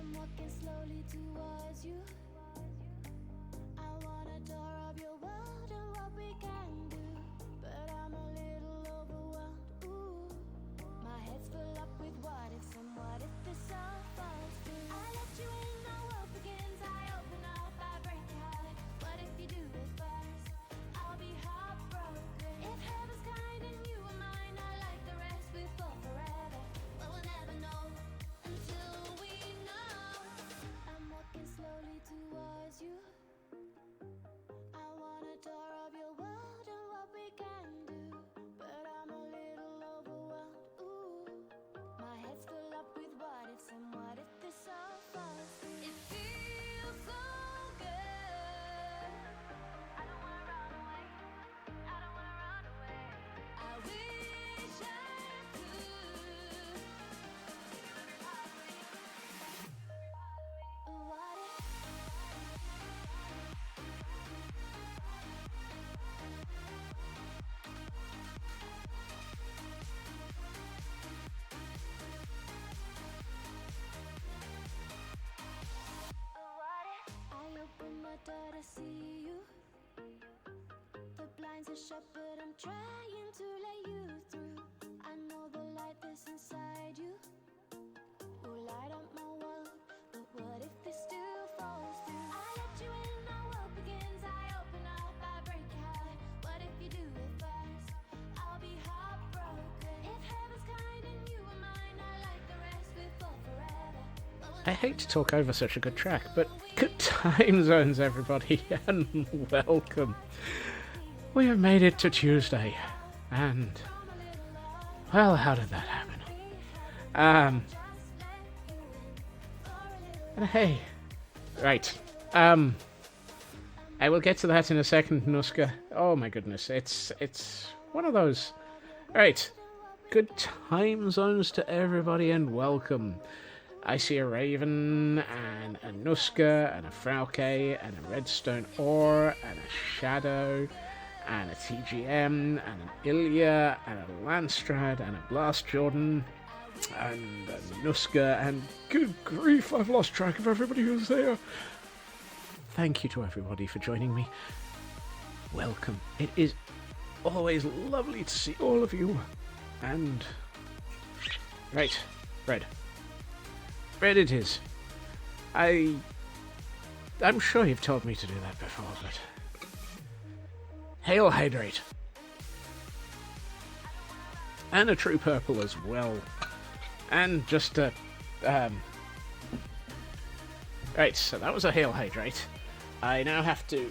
I'm walking slowly towards you. I wanna door up your world and what we can do, but I'm a little overwhelmed. Ooh, my head's full up with what ifs and what if this all falls through. I let you in, the world begins. I open up, I break your heart. What if you do it first? I'll be heartbroken. If heaven's kind and you are mine, I like the rest. We fall forever, but we'll never know until we know. I'm walking slowly towards you. I wanna door up your world and what we can do, but I'm a little overwhelmed. Ooh, my head's full up with what ifs and what if this all falls through. It feels so good. I don't wanna run away. I don't wanna run away. I wish I could. What if? I open the door to see you. The blinds are shut, but I'm trying to let you through. I know the light that's inside you will light up my world, but what if this still falls through? I let you in, the world begins. I open up, I break your heart. What if you do it first? I'll be heartbroken. If heaven's kind and you are mine, I like the rest. We fall forever, but we'll I hate to talk over such a good track, but good time zones, everybody, and welcome. We have made it to Tuesday, and, well, how did that happen? And hey, right, I will get to that in a second, Nuska. Oh my goodness, it's one of those. Right, good time zones to everybody, and welcome. I see a raven, and a Nuska, and a Frauke, and a redstone ore, and a shadow, and a TGM, and an Ilya, and a Landstrad, and a Blast Jordan, and a Nuska, and good grief, I've lost track of everybody who's there. Thank you to everybody for joining me. Welcome. It is always lovely to see all of you. And... right, Red. Red it is. I'm sure you've told me to do that before, but... Hail Hydrate. And a true purple as well. And just a... Right, so that was a Hail Hydrate. I now have to...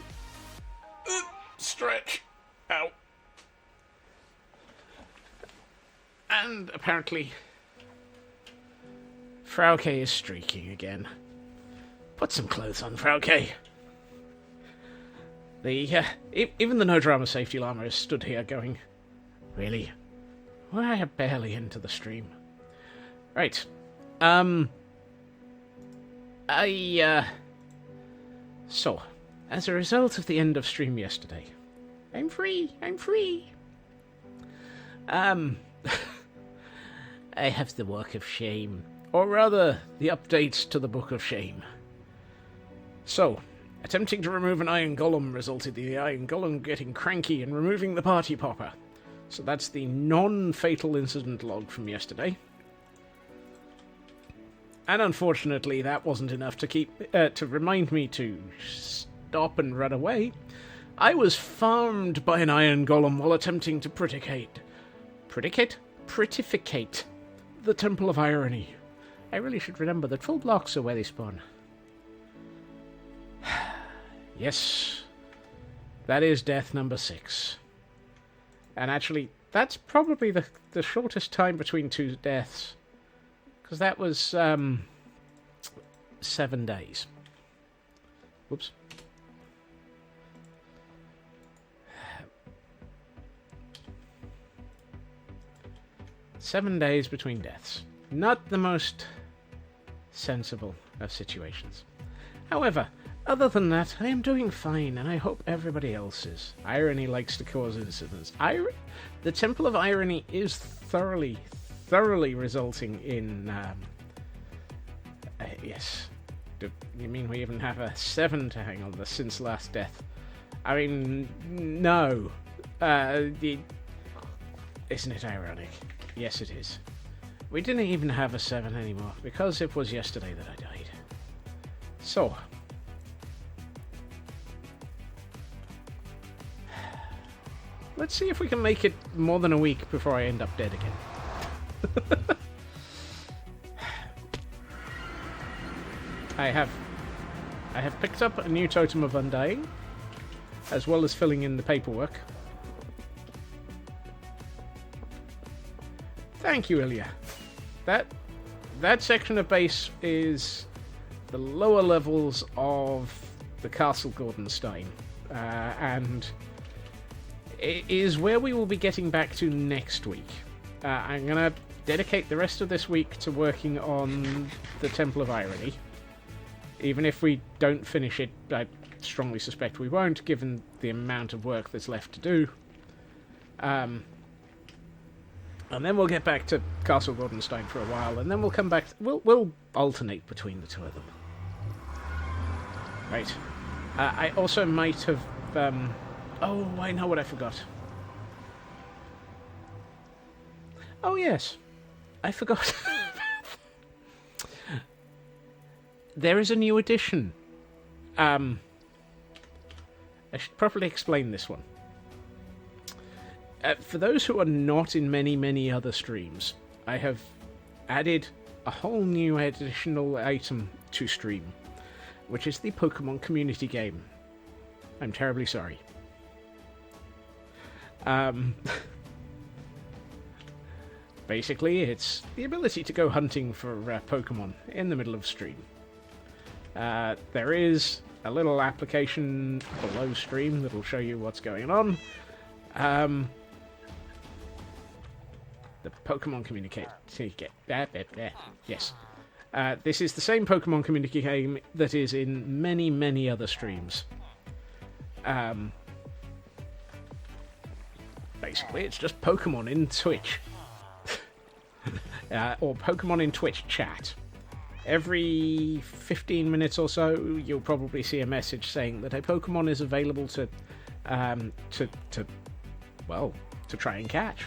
stretch. Ow. And apparently... Frauke is streaking again. Put some clothes on, Frauke. Even the no drama safety llama has stood here going, really? We're barely into the stream. Right. So, as a result of the end of stream yesterday, I'm free. I have the Work of Shame. Or rather, the updates to the Book of Shame. So, attempting to remove an iron golem resulted in the iron golem getting cranky and removing the party popper. So that's the non-fatal incident log from yesterday. And unfortunately, that wasn't enough to remind me to stop and run away. I was farmed by an iron golem while attempting to Prettificate the Temple of Irony. I really should remember that full blocks are where they spawn. Yes, that is death number 6. And actually, that's probably the shortest time between 2 deaths. Because that was 7 days. Whoops. Seven days between deaths. Not the most sensible of situations. However, other than that, I am doing fine, and I hope everybody else is. Irony likes to cause incidents. The Temple of Irony is thoroughly resulting in... yes. You mean we even have a 7 to hang on the since last death? I mean, no. Isn't it ironic? Yes, it is. We didn't even have a 7 anymore, because it was yesterday that I died. So... let's see if we can make it more than a week before I end up dead again. I have picked up a new Totem of Undying, as well as filling in the paperwork. Thank you, Ilya. That section of base is the lower levels of the Castle Gordonstein, and it is where we will be getting back to next week. I'm going to dedicate the rest of this week to working on the Temple of Irony. Even if we don't finish it, I strongly suspect we won't, given the amount of work that's left to do. And then we'll get back to Castle Gordonstein for a while, and then we'll come back... We'll alternate between the two of them. Right. I also might have... oh, I know what I forgot. Oh, yes. I forgot. There is a new edition. I should properly explain this one. For those who are not in many other streams, I have added a whole new additional item to stream, which is the Pokemon community game. I'm terribly sorry. Basically, it's the ability to go hunting for Pokemon in the middle of stream. There is a little application below stream that'll show you what's going on. The Pokemon communicate. Yes. This is the same Pokemon community game that is in many, many other streams. Basically, it's just Pokemon in Twitch. Or Pokemon in Twitch chat. Every 15 minutes or so, you'll probably see a message saying that a Pokemon is available to try and catch.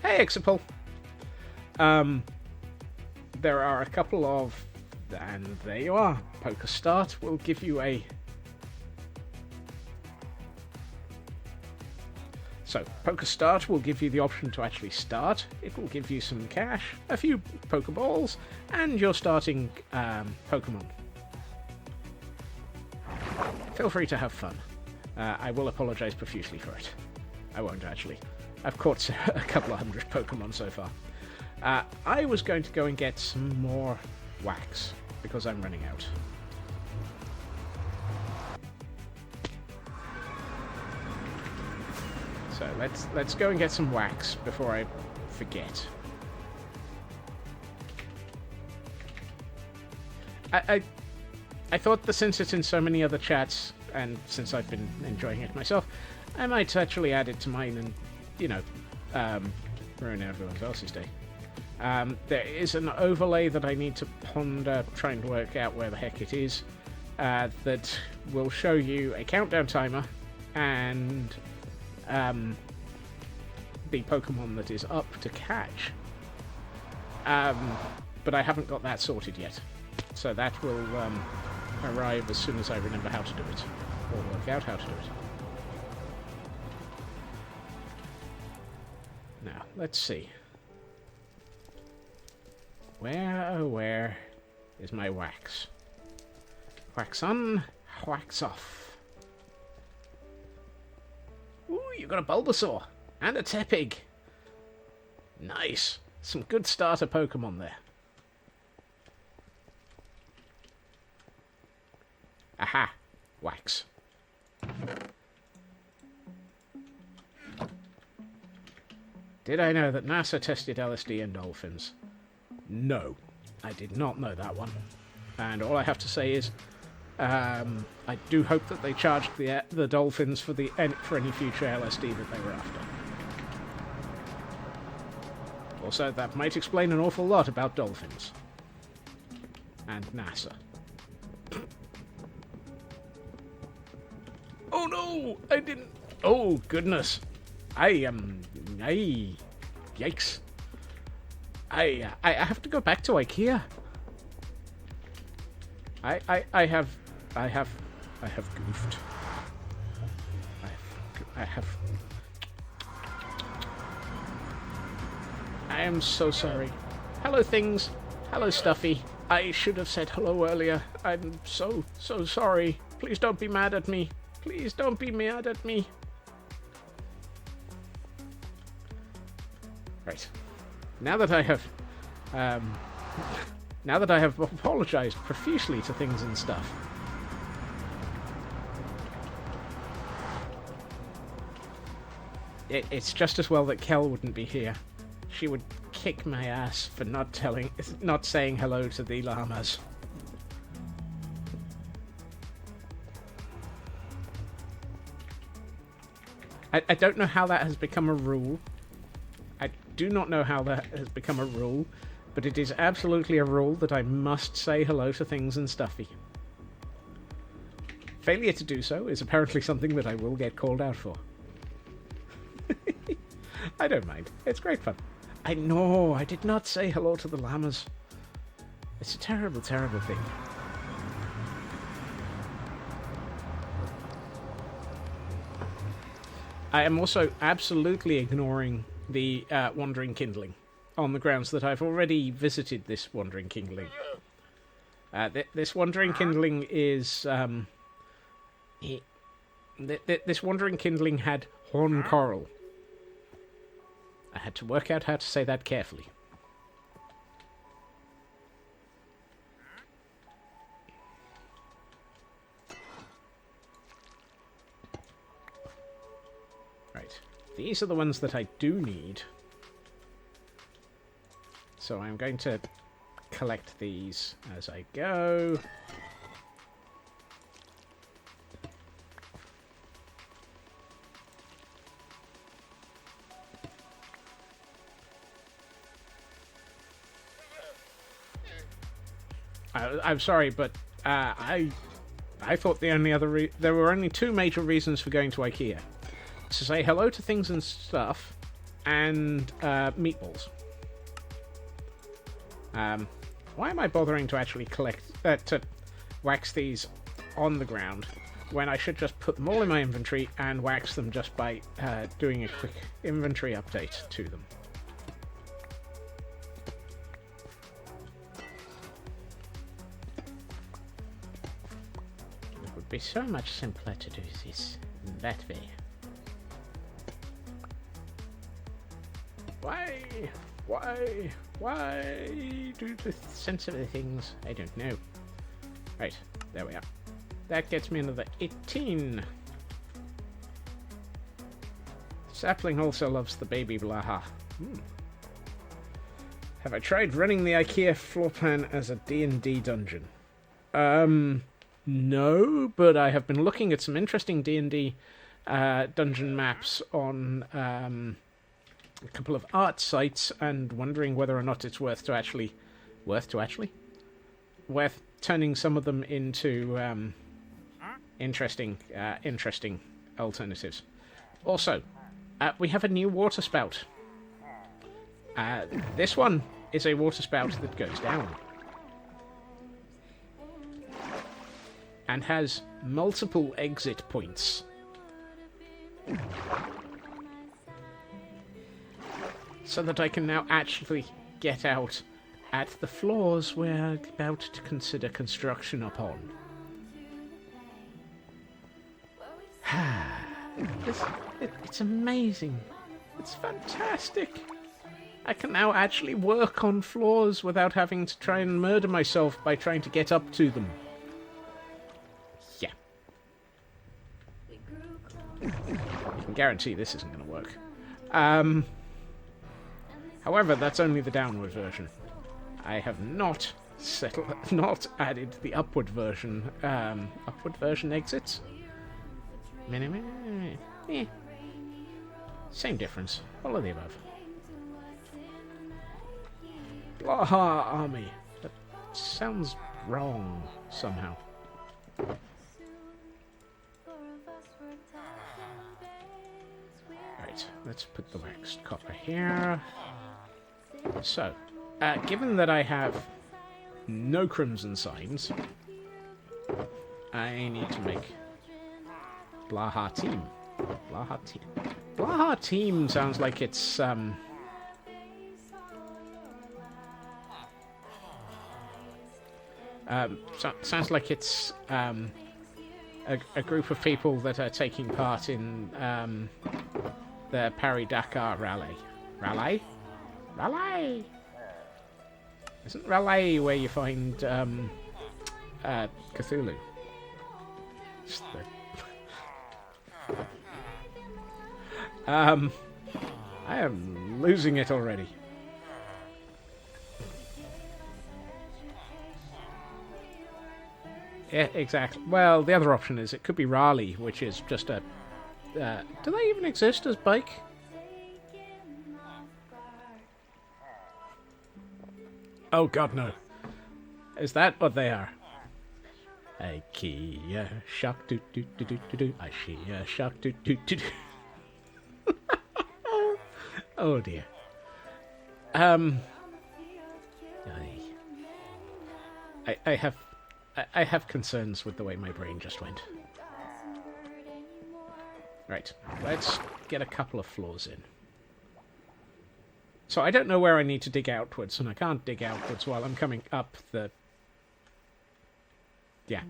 Hey, Exipul! There are a couple of... And there you are. Poker Start will give you a... So, Poker Start will give you the option to actually start. It will give you some cash, a few Pokeballs, and your starting Pokemon. Feel free to have fun. I will apologise profusely for it. I won't actually. I've caught a couple of hundred Pokemon so far. I was going to go and get some more wax, because I'm running out. So let's go and get some wax before I forget. I thought that since it's in so many other chats, and since I've been enjoying it myself, I might actually add it to mine and, you know, ruin everyone else's day. There is an overlay that I need to ponder, trying to work out where the heck it is, that will show you a countdown timer and the Pokemon that is up to catch. But I haven't got that sorted yet. So that will arrive as soon as I remember how to do it, or work out how to do it. Now, let's see. Where, oh where, is my wax? Wax on, wax off. Ooh, you got a Bulbasaur and a Tepig. Nice. Some good starter Pokemon there. Aha, wax. Did I know that NASA tested LSD in dolphins? No, I did not know that one. And all I have to say is, I do hope that they charged the dolphins for any future LSD that they were after. Also, that might explain an awful lot about dolphins. And NASA. Oh no! I didn't... Oh, goodness. Yikes. I have to go back to IKEA. I have goofed. I am so sorry. Hello, things. Hello, Stuffy. I should have said hello earlier. I'm so sorry. Please don't be mad at me. Please don't be mad at me. Right. Now that I have apologized profusely to things and stuff, it's just as well that Kel wouldn't be here. She would kick my ass for not saying hello to the llamas. I don't know how that has become a rule. I do not know how that has become a rule, but it is absolutely a rule that I must say hello to things and Stuffy. Failure to do so is apparently something that I will get called out for. I don't mind. It's great fun. I know, I did not say hello to the llamas. It's a terrible, terrible thing. I am also absolutely ignoring the Wandering Kindling, on the grounds that I've already visited this Wandering Kindling. This Wandering Kindling is... this Wandering Kindling had horn coral. I had to work out how to say that carefully. Right. These are the ones that I do need. So I'm going to collect these as I go. I'm sorry, but I thought the only other there were only two major reasons for going to IKEA: to say hello to things and stuff, and meatballs. Why am I bothering to actually to wax these on the ground when I should just put them all in my inventory and wax them just by doing a quick inventory update to them? It would be so much simpler to do this that way. Why do the sensitive things? I don't know. Right, there we are. That gets me another 18. Sapling also loves the baby Blaha. Have I tried running the IKEA floor plan as a D&D dungeon? No, but I have been looking at some interesting D&D dungeon maps on a couple of art sites and wondering whether or not it's worth turning some of them into interesting alternatives. Also, we have a new water spout. This one is a water spout that goes down and has multiple exit points. So that I can now actually get out at the floors we're about to consider construction upon. It's amazing. It's fantastic. I can now actually work on floors without having to try and murder myself by trying to get up to them. Yeah. I can guarantee this isn't going to work. However, that's only the downward version. I have not added the upward version. Upward version exits? Same difference. All of the above. Blaha Army. That sounds wrong somehow. Right, let's put the waxed copper here. So, given that I have no crimson signs, I need to make Blaha Team. Blaha Team. Blaha Team sounds like it's sounds like it's a group of people that are taking part in the Paris-Dakar rally. Rally? Rally! Isn't Rally where you find Cthulhu? I am losing it already. Yeah, exactly. Well, the other option is it could be Raleigh, which is just a... do they even exist as bike? Oh god, no. Is that what they are? IKEA shock do do do do do do. IKEA shock do do do do. Oh dear. I have concerns with the way my brain just went. Right, let's get a couple of floors in. So I don't know where I need to dig outwards, and I can't dig outwards while I'm coming up the... Yeah.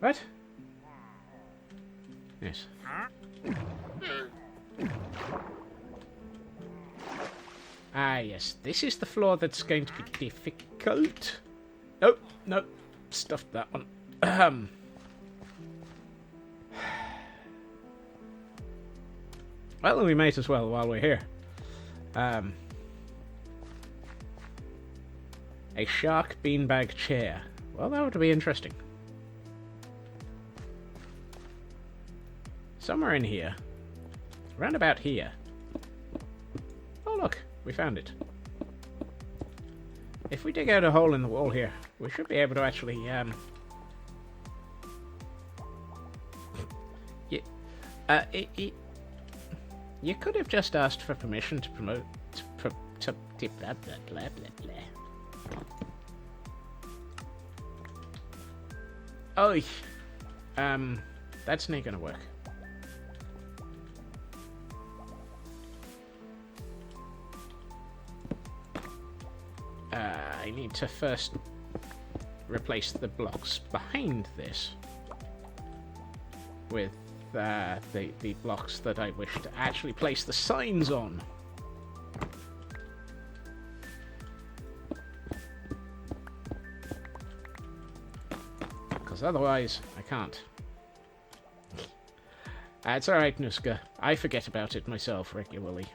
What? Yes. Ah, yes. This is the floor that's going to be difficult. Nope, nope. Stuffed that one. Well, we might as well while we're here. A shark beanbag chair. Well, that would be interesting. Somewhere in here. Round about here. Oh, look. We found it. If we dig out a hole in the wall here, we should be able to actually, you could have just asked for permission to promote... to blah, blah, blah, blah, blah. Oh, that's not gonna work. I need to first replace the blocks behind this with the blocks that I wish to actually place the signs on. Because otherwise, I can't. It's alright, Nuska. I forget about it myself regularly.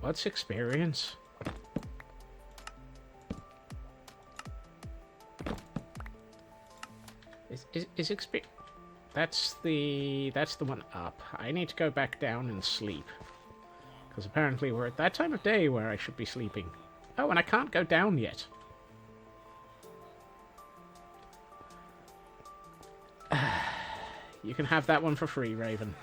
What's experience? Is experience? That's the one up. I need to go back down and sleep. Because apparently we're at that time of day where I should be sleeping. Oh, and I can't go down yet. You can have that one for free, Raven.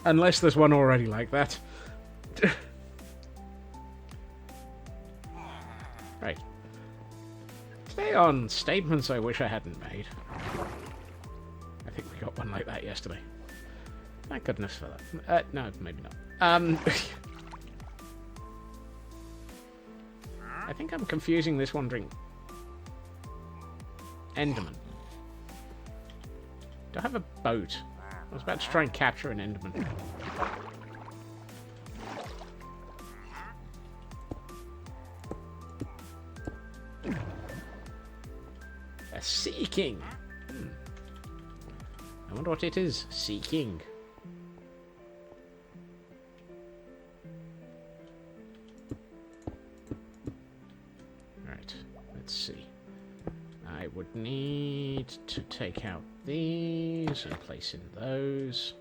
Unless there's one already like that. Right. Stay on statements I wish I hadn't made. I think we got one like that yesterday. Thank goodness for that. No, maybe not. I think I'm confusing this wandering Enderman. Do I have a boat? I was about to try and capture an Enderman. A Sea King. I wonder what it is. Sea King. Right, let's see. I would need to take out these and place in those.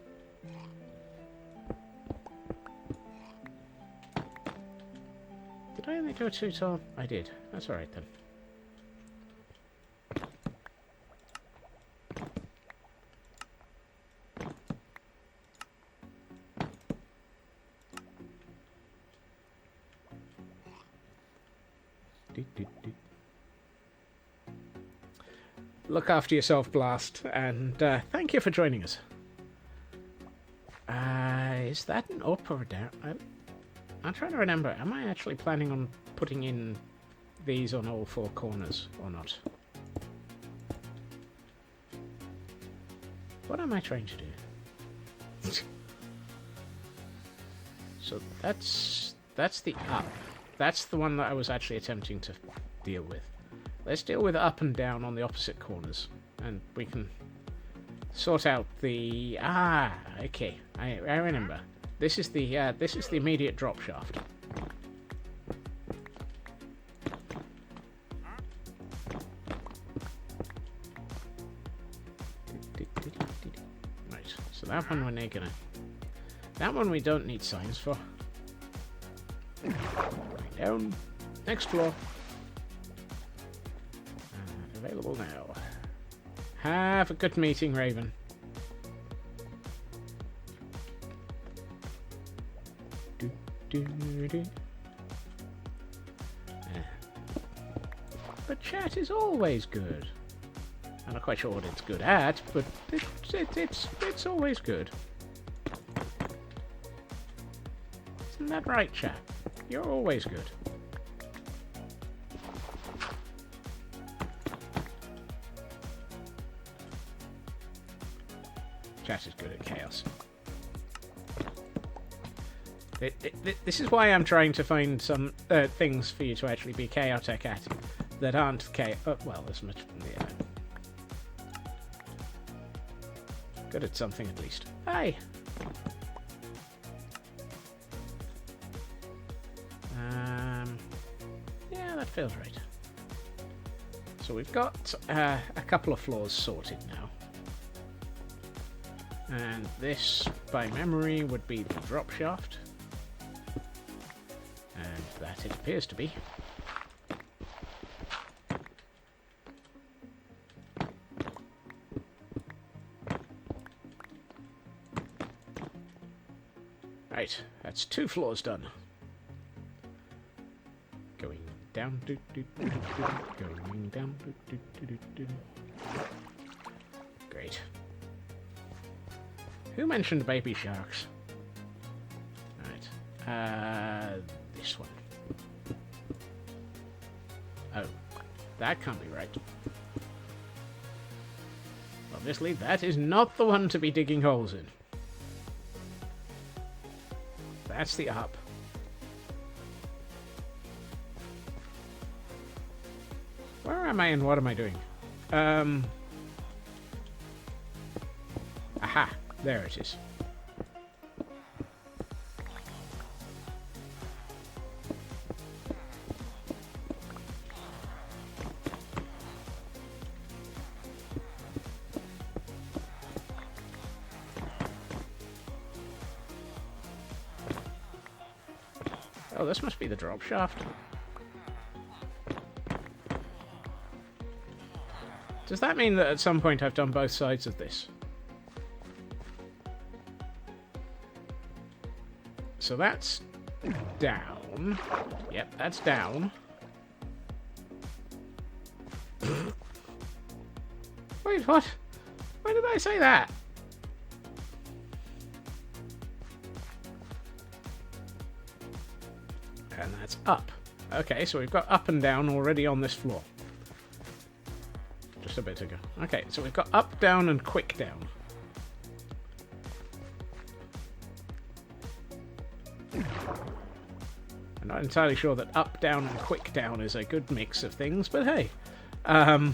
Did I only do a 2-tile? I did. That's alright then. Look after yourself, Blast, and thank you for joining us. Is that an up or a down? I'm trying to remember. Am I actually planning on putting in these on all 4 corners or not? What am I trying to do? So that's the up. That's the one that I was actually attempting to deal with. Let's deal with up and down on the opposite corners, and we can sort out the... okay. I remember. This is the immediate drop shaft. Right. So that one we're not gonna. That one we don't need signs for. Down. Next floor. Available now. Have a good meeting, Raven. But chat is always good. I'm not quite sure what it's good at, but it's always good. Isn't that right, chat? You're always good. Chat is good at chaos. This is why I'm trying to find some things for you to actually be chaotic at that aren't well, as much. Yeah. Good at something at least. Hey! Yeah, that feels right. So we've got a couple of floors sorted now. And this, by memory, would be the drop shaft. And that it appears to be. Right, that's 2 floors done. Going down, going down, Great. Who mentioned baby sharks? Right. This one. Oh, that can't be right. Obviously, that is not the one to be digging holes in. That's the up. Where am I and what am I doing? Aha, there it is. Oh, this must be the drop shaft. Does that mean that at some point I've done both sides of this? So that's down. Yep, that's down. Wait, what? Why did I say that? And that's up. Okay, so we've got up and down already on this floor. Just a bit ago. Okay, so we've got up, down, and quick down. I'm not entirely sure that up, down, and quick down is a good mix of things, but hey. So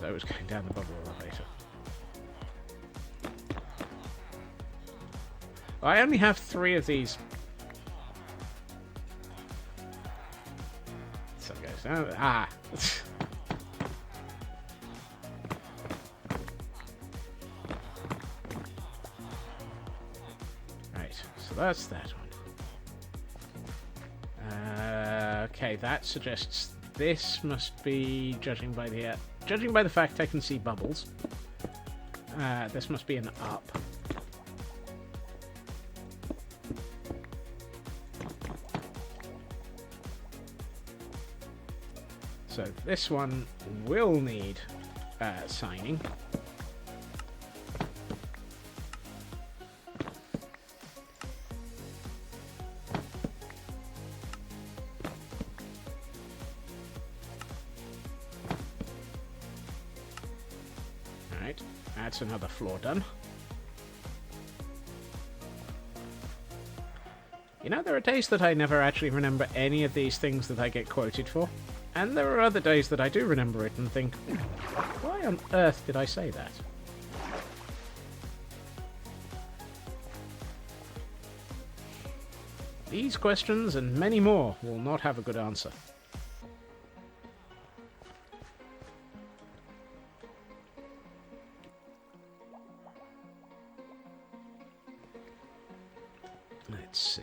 I was going down the bubble elevator. I only have 3 of these. So it goes down. Ah. Right. So that's that one. Okay, that suggests this must be judging by the fact I can see bubbles. This must be an up. So this one will need signing. Alright, that's another floor done. You know, there are days that I never actually remember any of these things that I get quoted for. And there are other days that I do remember it and think, why on earth did I say that? These questions and many more will not have a good answer. Let's see.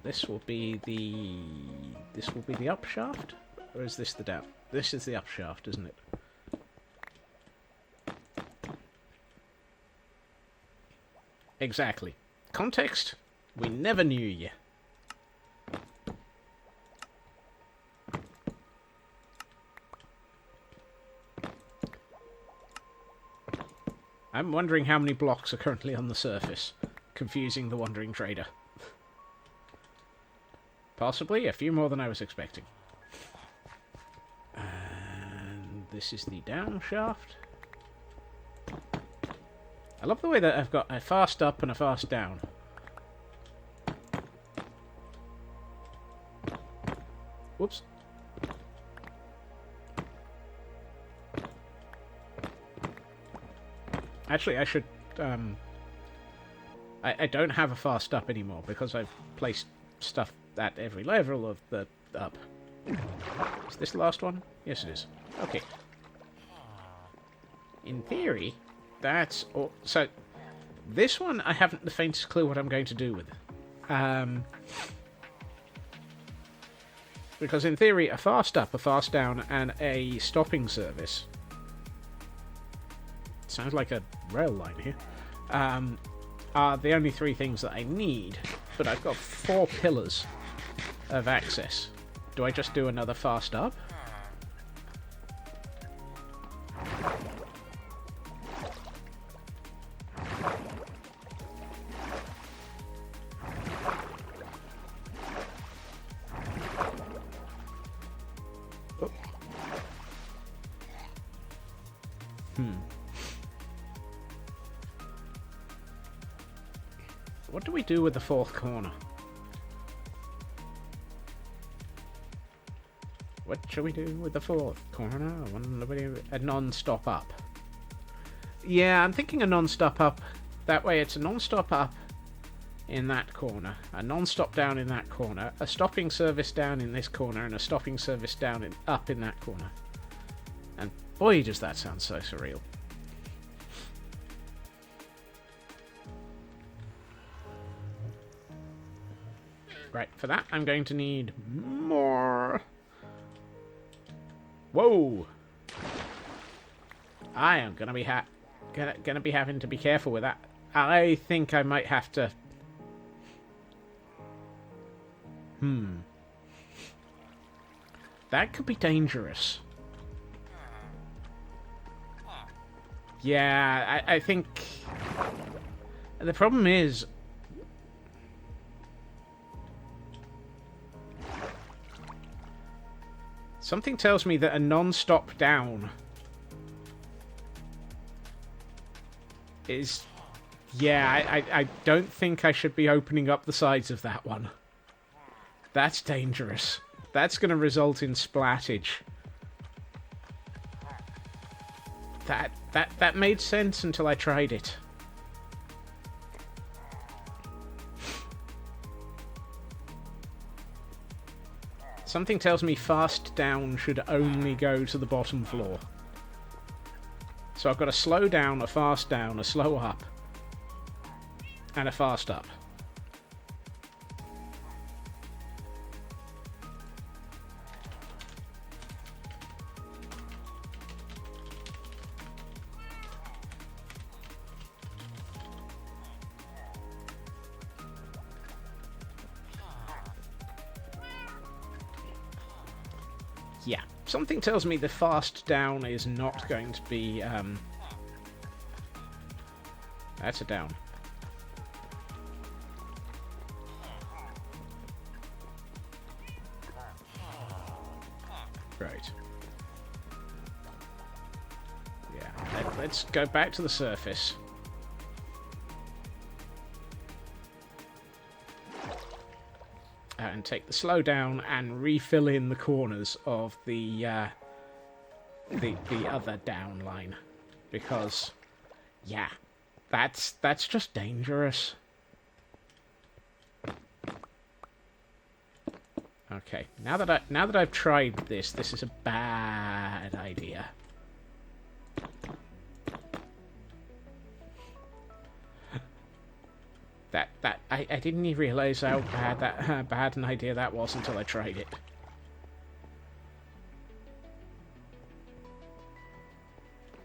This will be the up shaft, or is this the down? This is the up shaft, isn't it? Exactly. Context? We never knew you. I'm wondering how many blocks are currently on the surface, confusing the wandering trader. Possibly a few more than I was expecting. And this is the down shaft. I love the way that I've got a fast up and a fast down. Whoops. Actually, I should... I don't have a fast up anymore because I've placed stuff at every level of the up. Is this the last one? Yes, it is. Okay. In theory, that's all. So, this one I haven't the faintest clue what I'm going to do with. Because in theory, a fast up, a fast down, and a stopping service. Sounds like a rail line here. Are the only three things that I need. But I've got 4 pillars of access. Do I just do another fast up? Oh. What do we do with the 4th corner? What shall we do with the 4th corner? A non-stop up. Yeah, I'm thinking a non-stop up. That way it's a non-stop up in that corner, a non-stop down in that corner, a stopping service down in this corner, and a stopping service down up in that corner. And boy, does that sound so surreal. Right, for that I'm going to need more. Whoa! I am gonna be having to be careful with that. I think I might have to. That could be dangerous. Yeah, I think the problem is. Something tells me that a non-stop down is... Yeah, I don't think I should be opening up the sides of that one. That's dangerous. That's going to result in splattage. That made sense until I tried it. Something tells me fast down should only go to the bottom floor. So I've got a slow down, a fast down, a slow up, and a fast up. Yeah, something tells me the fast down is not going to be, that's a down. Right. Yeah, let's go back to the surface. And take the slow down and refill in the corners of the other down line, because yeah, that's just dangerous. Okay, now that I've tried this is a bad idea. I didn't even realise how bad an idea that was until I tried it.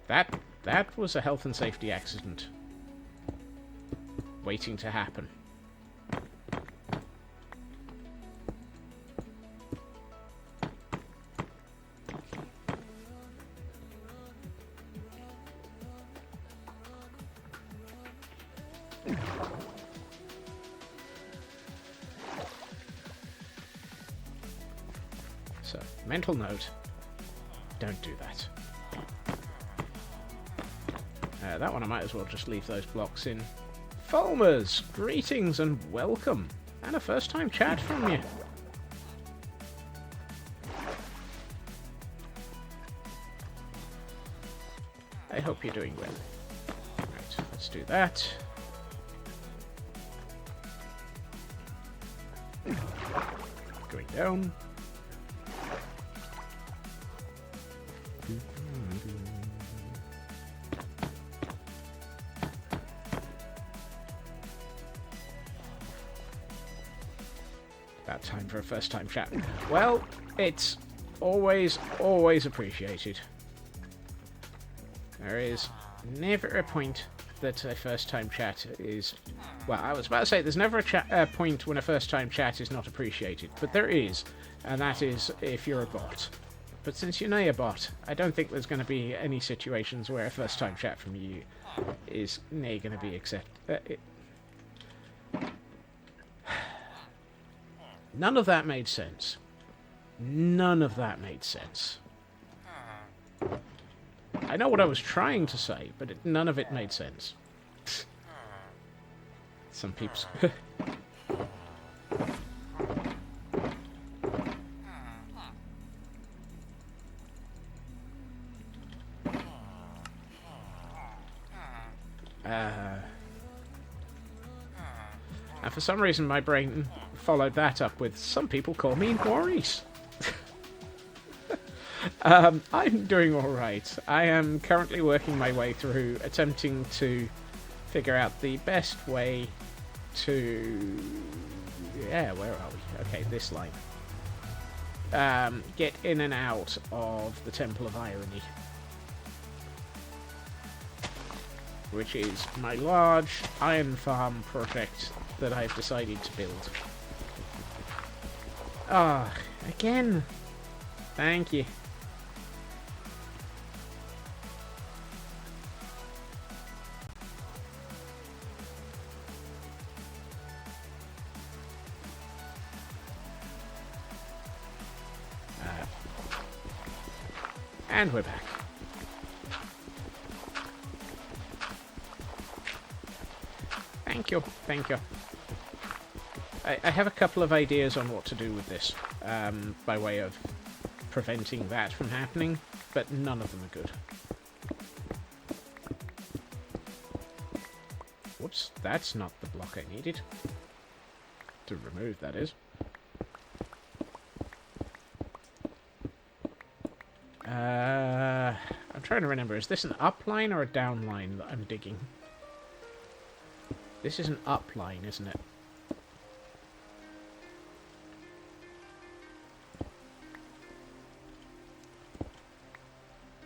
That was a health and safety accident waiting to happen. So, mental note, don't do that. That one I might as well just leave those blocks in. Fulmers, greetings and welcome. And a first-time chat from you. I hope you're doing well. Right, let's do that. Going down. About time for a first-time chat. Well, it's always appreciated. There is never a point that a first-time chat is... Well, I was about to say there's never a point when a first-time chat is not appreciated, but there is, and that is if you're a bot. But since you're not a bot, I don't think there's going to be any situations where a first-time chat from you is going to be accepted. None of that made sense. None of that made sense. I know what I was trying to say, but none of it made sense. Some peeps. And for some reason my brain followed that up with, some people call me Maurice. I'm doing alright. I am currently working my way through, attempting to figure out the best way to... Yeah, where are we? Okay, this line. Get in and out of the Temple of Irony. Which is my large iron farm project that I've decided to build. Ah, again! Thank you. And we're back. Thank you, thank you. I have a couple of ideas on what to do with this, by way of preventing that from happening, but none of them are good. Whoops, that's not the block I needed. To remove, that is. I'm trying to remember, is this an up line or a down line that I'm digging? This is an up line, isn't it?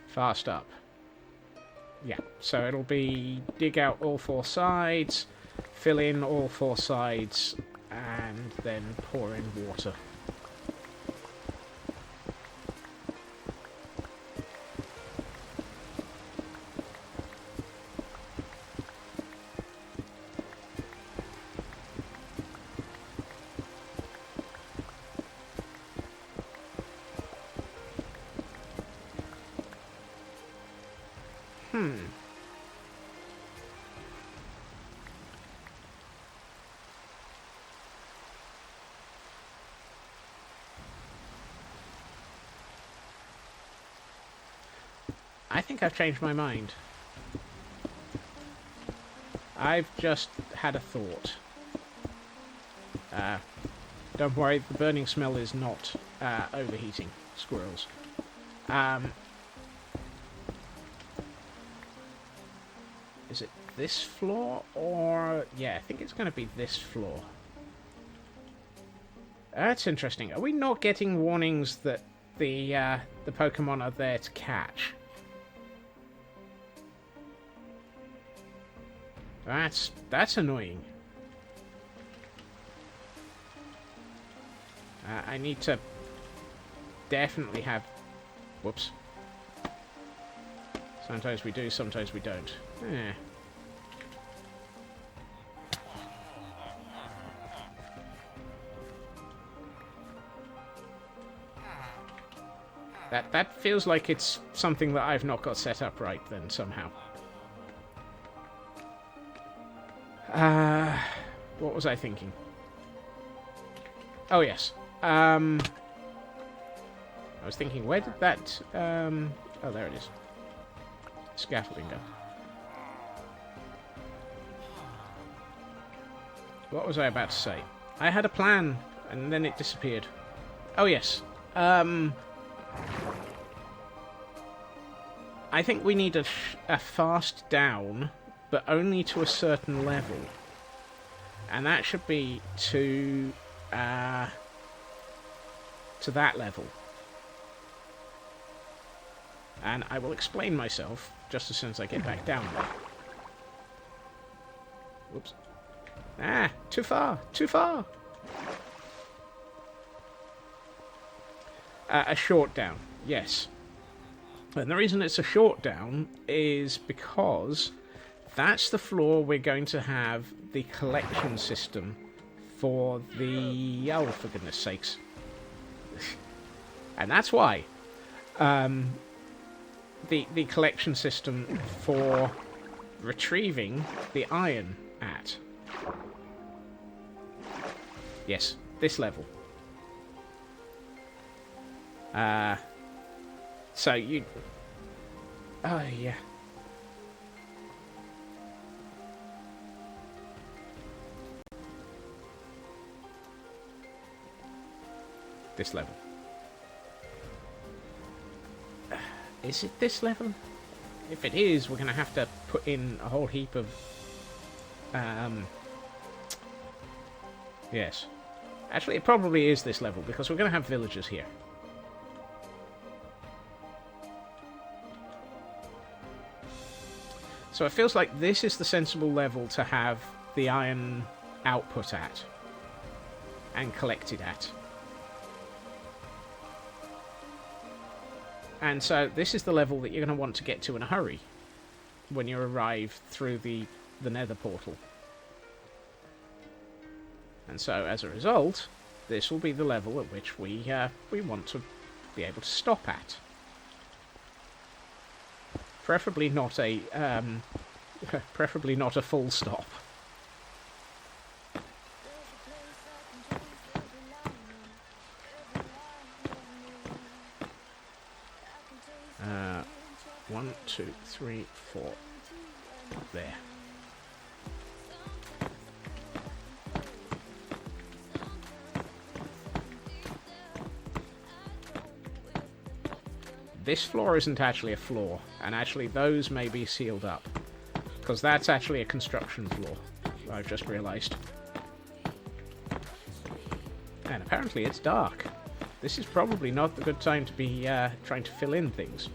Fast up. Yeah, so it'll be dig out all four sides, fill in all four sides, and then pour in water. I think I've changed my mind. I've just had a thought. Don't worry, the burning smell is not overheating squirrels. Is it this floor or... Yeah, I think it's going to be this floor. That's interesting. Are we not getting warnings that the Pokemon are there to catch? That's annoying. I need to definitely have... Whoops. Sometimes we do, sometimes we don't. Eh. That feels like it's something that I've not got set up right then, somehow. What was I thinking? Oh, yes. I was thinking, where did that... oh, there it is. Scaffolding go. What was I about to say? I had a plan, and then it disappeared. Oh, yes. I think we need a fast down, but only to a certain level. And that should be to that level. And I will explain myself just as soon as I get back down there. Whoops. Ah, too far, too far. A short down, yes. And the reason it's a short down is because that's the floor we're going to have the collection system for the... Oh, for goodness sakes. And that's why. The collection system for retrieving the iron at. Yes, this level. So you... Oh, yeah. This level. Is it this level? If it is, we're going to have to put in a whole heap of... Yes. Actually, it probably is this level, because we're going to have villagers here. So it feels like this is the sensible level to have the iron output at. And collected at. And so this is the level that you're going to want to get to in a hurry when you arrive through the nether portal. And so as a result, this will be the level at which we want to be able to stop at. Preferably not a preferably not a full stop. One, two, three, four. There. This floor isn't actually a floor, and actually those may be sealed up. Because that's actually a construction floor, I've just realised. And apparently it's dark. This is probably not the good time to be trying to fill in things.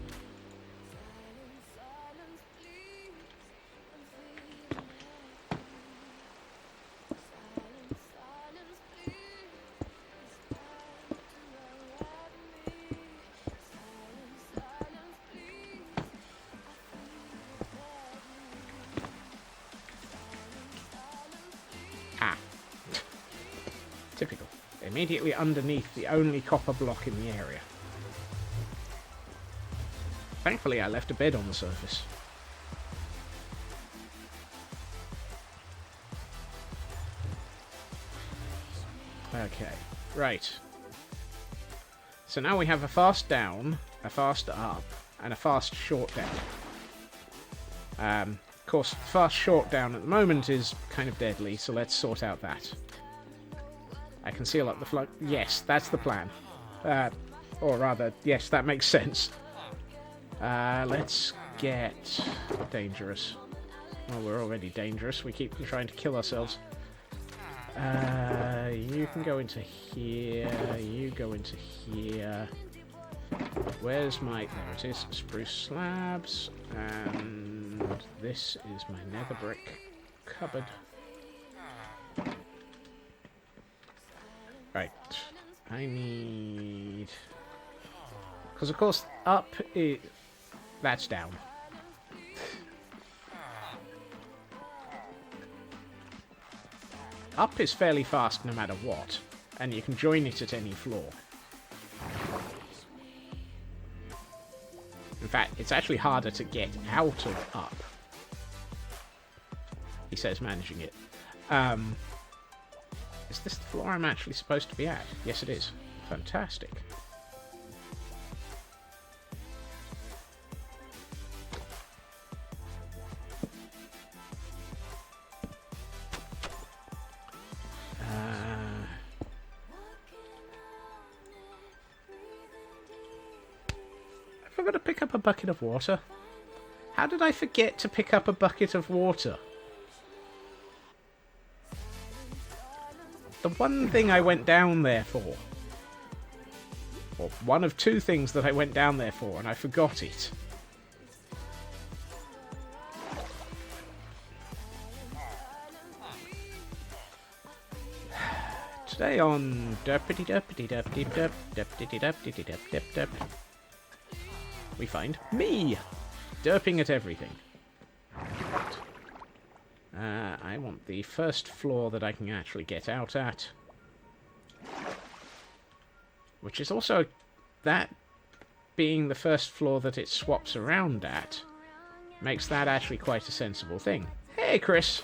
Typical. Immediately underneath the only copper block in the area. Thankfully, I left a bed on the surface. Okay, right. So now we have a fast down, a fast up, and a fast short down. Of course, fast short down at the moment is kind of deadly, so let's sort out that. I can seal up the flood. Yes, that's the plan. Or rather, yes, that makes sense. Let's get dangerous. Well, we're already dangerous. We keep trying to kill ourselves. You can go into here. You go into here. Where's my... There it is. Spruce slabs. And this is my nether brick cupboard. Right, I need... Because of course, up is... That's down. Up is fairly fast no matter what, and you can join it at any floor. In fact, it's actually harder to get out of up. He says managing it. Is this the floor I'm actually supposed to be at? Yes, it is. Fantastic. Have I got to pick up a bucket of water? How did I forget to pick up a bucket of water? The one thing I went down there for. Or one of two things that I went down there for, and I forgot it. Today on we find me derping at everything. I want the first floor that I can actually get out at. Which is also, that being the first floor that it swaps around at, makes that actually quite a sensible thing. Hey, Chris!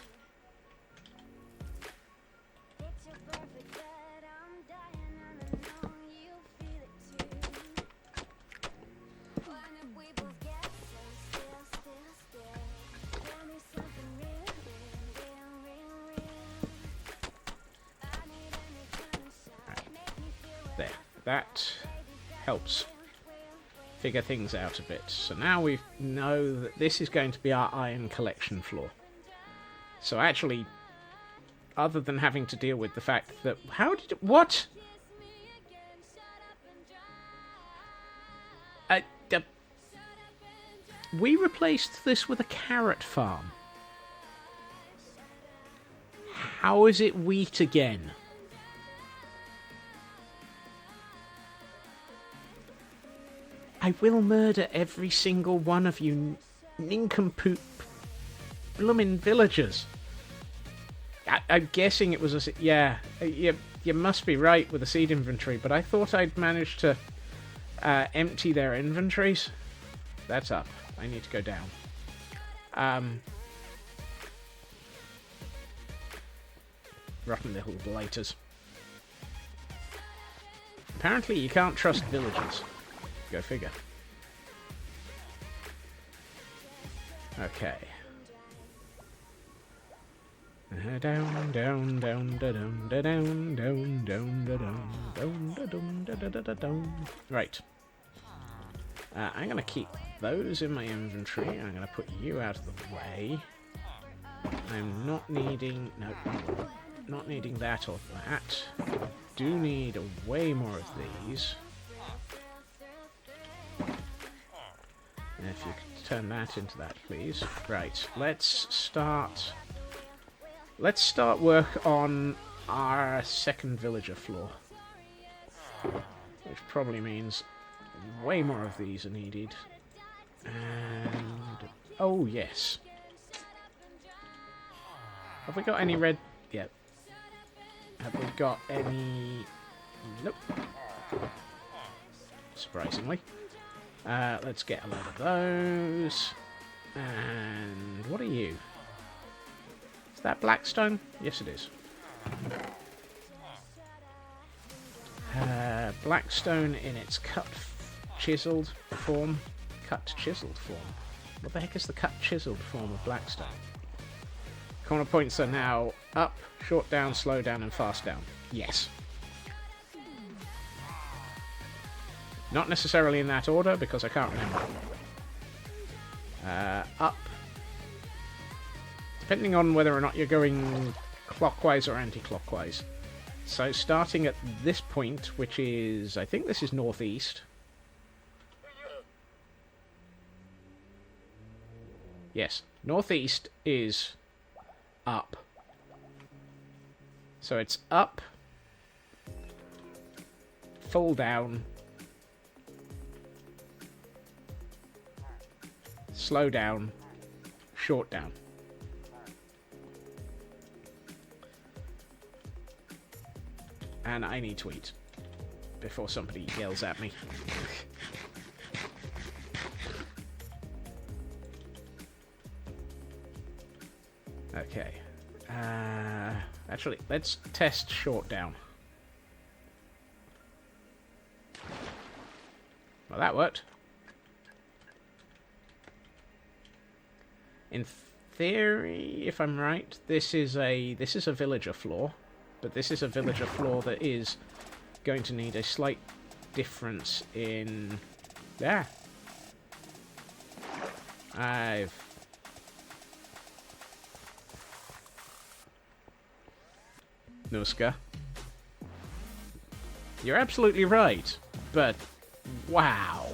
There, that helps figure things out a bit. So now we know that this is going to be our iron collection floor. So actually, other than having to deal with the fact that... What? We replaced this with a carrot farm. How is it wheat again? I will murder every single one of you nincompoop bloomin' villagers. I'm guessing it was a... Yeah, you must be right with the seed inventory, but I thought I'd managed to empty their inventories. That's up. I need to go down. Rotten little blighters. Apparently you can't trust villagers. Go figure. Okay. Down, down, down, da down, da down, down, down, da down, down, da down, da da da da down. Right. I'm gonna keep those in my inventory. I'm gonna put you out of the way. I'm not needing... No, not needing that or that. Do need way more of these. If you could turn that into that, please. Right, let's start work on our second villager floor. Which probably means way more of these are needed. And... oh, yes. Have we got any red... Yep. Have we got any... Nope. Surprisingly. Let's get a load of those. And what are you? Is that blackstone? Yes, it is. Blackstone in its chiseled form. Cut chiseled form. What the heck is the cut chiseled form of blackstone? Corner points are now up, short down, slow down, and fast down. Yes. Not necessarily in that order, because I can't remember. Up. Depending on whether or not you're going clockwise or anti-clockwise. So starting at this point, which is... I think this is northeast. Yes, northeast is up. So it's up, full down, slow down, short down. And I need to eat before somebody yells at me. Okay. Actually, let's test short down. Well, that worked. In theory, if I'm right, this is a villager floor, but this is a villager floor that is going to need a slight difference in... Yeah. Nuska. You're absolutely right, but wow.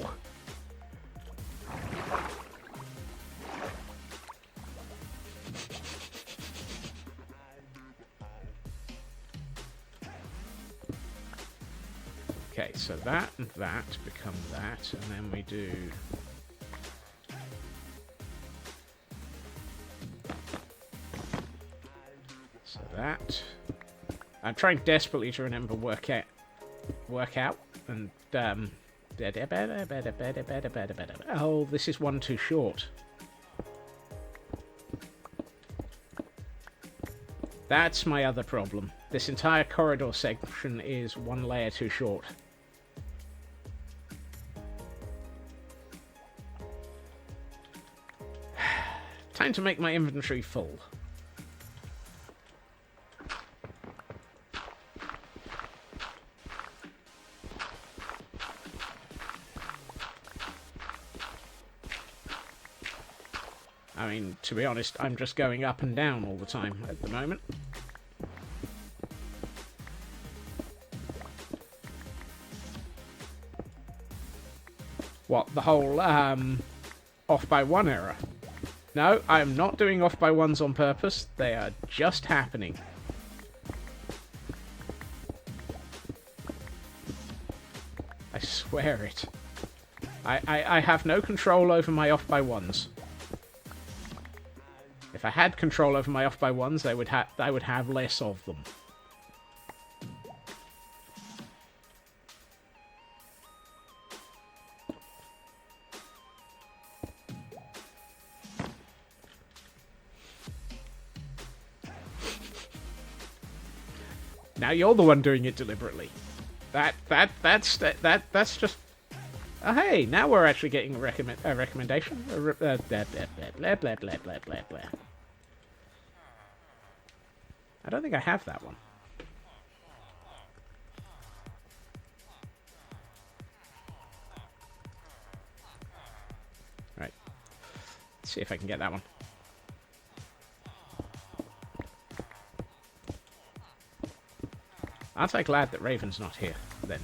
Okay, so that and that become that, and then we do... So that... I'm trying desperately to remember work out, and, oh, this is one too short. That's my other problem. This entire corridor section is one layer too short. Time to make my inventory full. I mean, to be honest, I'm just going up and down all the time at the moment. What, the whole, off by one error? No, I'm not doing off by ones on purpose. They are just happening. I swear it. I have no control over my off by ones. If I had control over my off by ones, I would have less of them. Now you're the one doing it deliberately. That's just. Oh, hey, now we're actually getting a recommendation. Blah blah blah blah blah blah blah blah. I don't think I have that one. Right. Let's see if I can get that one. Aren't I glad that Raven's not here, then?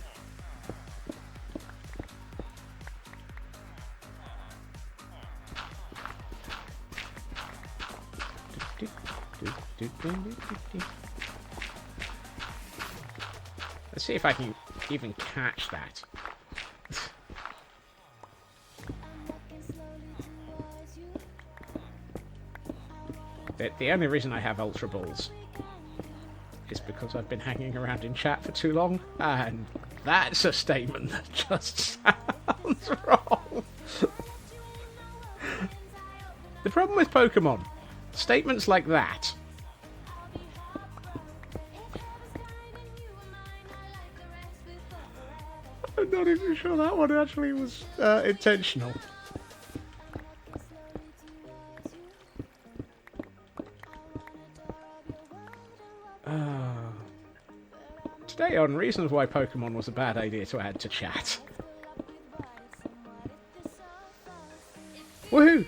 Let's see if I can even catch that. The only reason I have Ultra Balls is because I've been hanging around in chat for too long, and that's a statement that just sounds wrong. The problem with Pokemon, statements like that. I'm not even sure that one actually was intentional. Today on reasons why Pokemon was a bad idea to add to chat. Woohoo!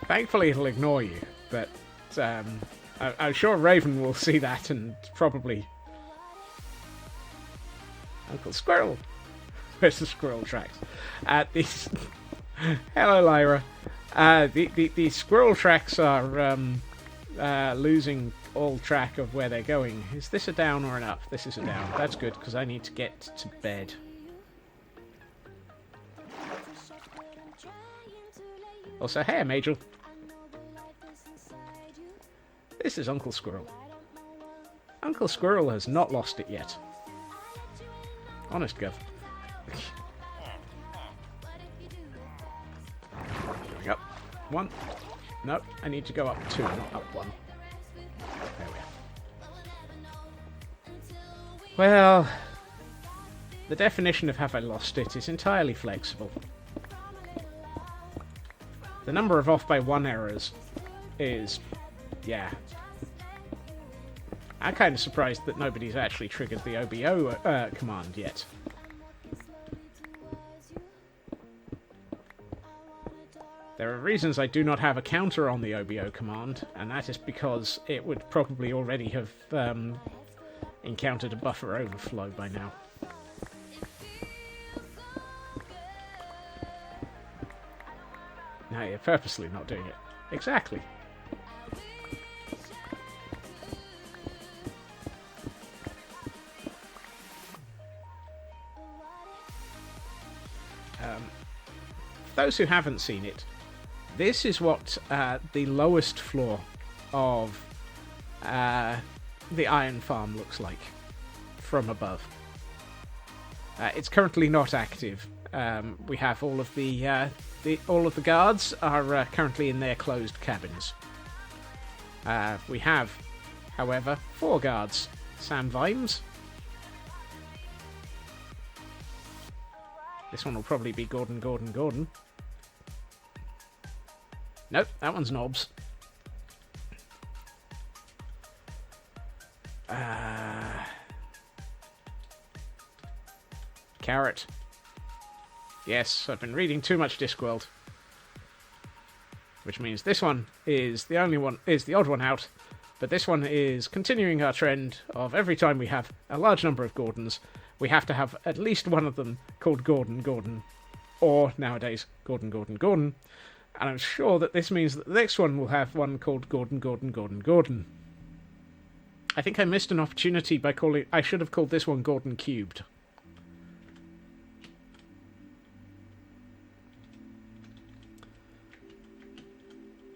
Thankfully it'll ignore you, but I'm sure Raven will see that and probably... Uncle Squirrel! Where's the squirrel tracks? These... Hello, Lyra. The squirrel tracks are losing all track of where they're going. Is this a down or an up? This is a down. That's good, because I need to get to bed. Also, hey, Major. This is Uncle Squirrel. Uncle Squirrel has not lost it yet. Honest, Gov. 1. No, I need to go up 2, not up 1. There we are. Well, the definition of have I lost it is entirely flexible. The number of off by 1 errors is, yeah. I'm kind of surprised that nobody's actually triggered the OBO command yet. There are reasons I do not have a counter on the OBO command, and that is because it would probably already have encountered a buffer overflow by now. No, you're purposely not doing it. Exactly. Those who haven't seen it, this is what the lowest floor of the iron farm looks like from above. It's currently not active. We have all of the guards are currently in their closed cabins. We have, however, 4 guards. Sam Vimes. This one will probably be Gordon. Nope, that one's Knobs. Carrot. Yes, I've been reading too much Discworld. Which means this one is the odd one out, but this one is continuing our trend of every time we have a large number of Gordons, we have to have at least one of them called Gordon, or nowadays Gordon. And I'm sure that this means that the next one will have one called Gordon. I think I missed an opportunity by I should have called this one Gordon Cubed.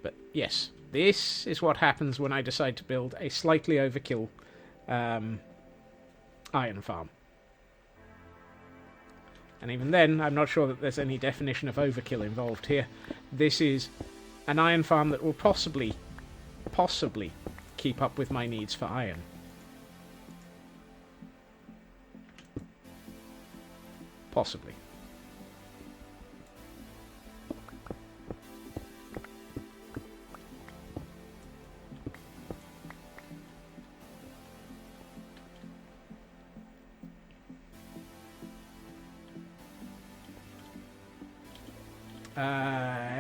But yes, this is what happens when I decide to build a slightly overkill iron farm. And even then, I'm not sure that there's any definition of overkill involved here. This is an iron farm that will possibly keep up with my needs for iron. Possibly.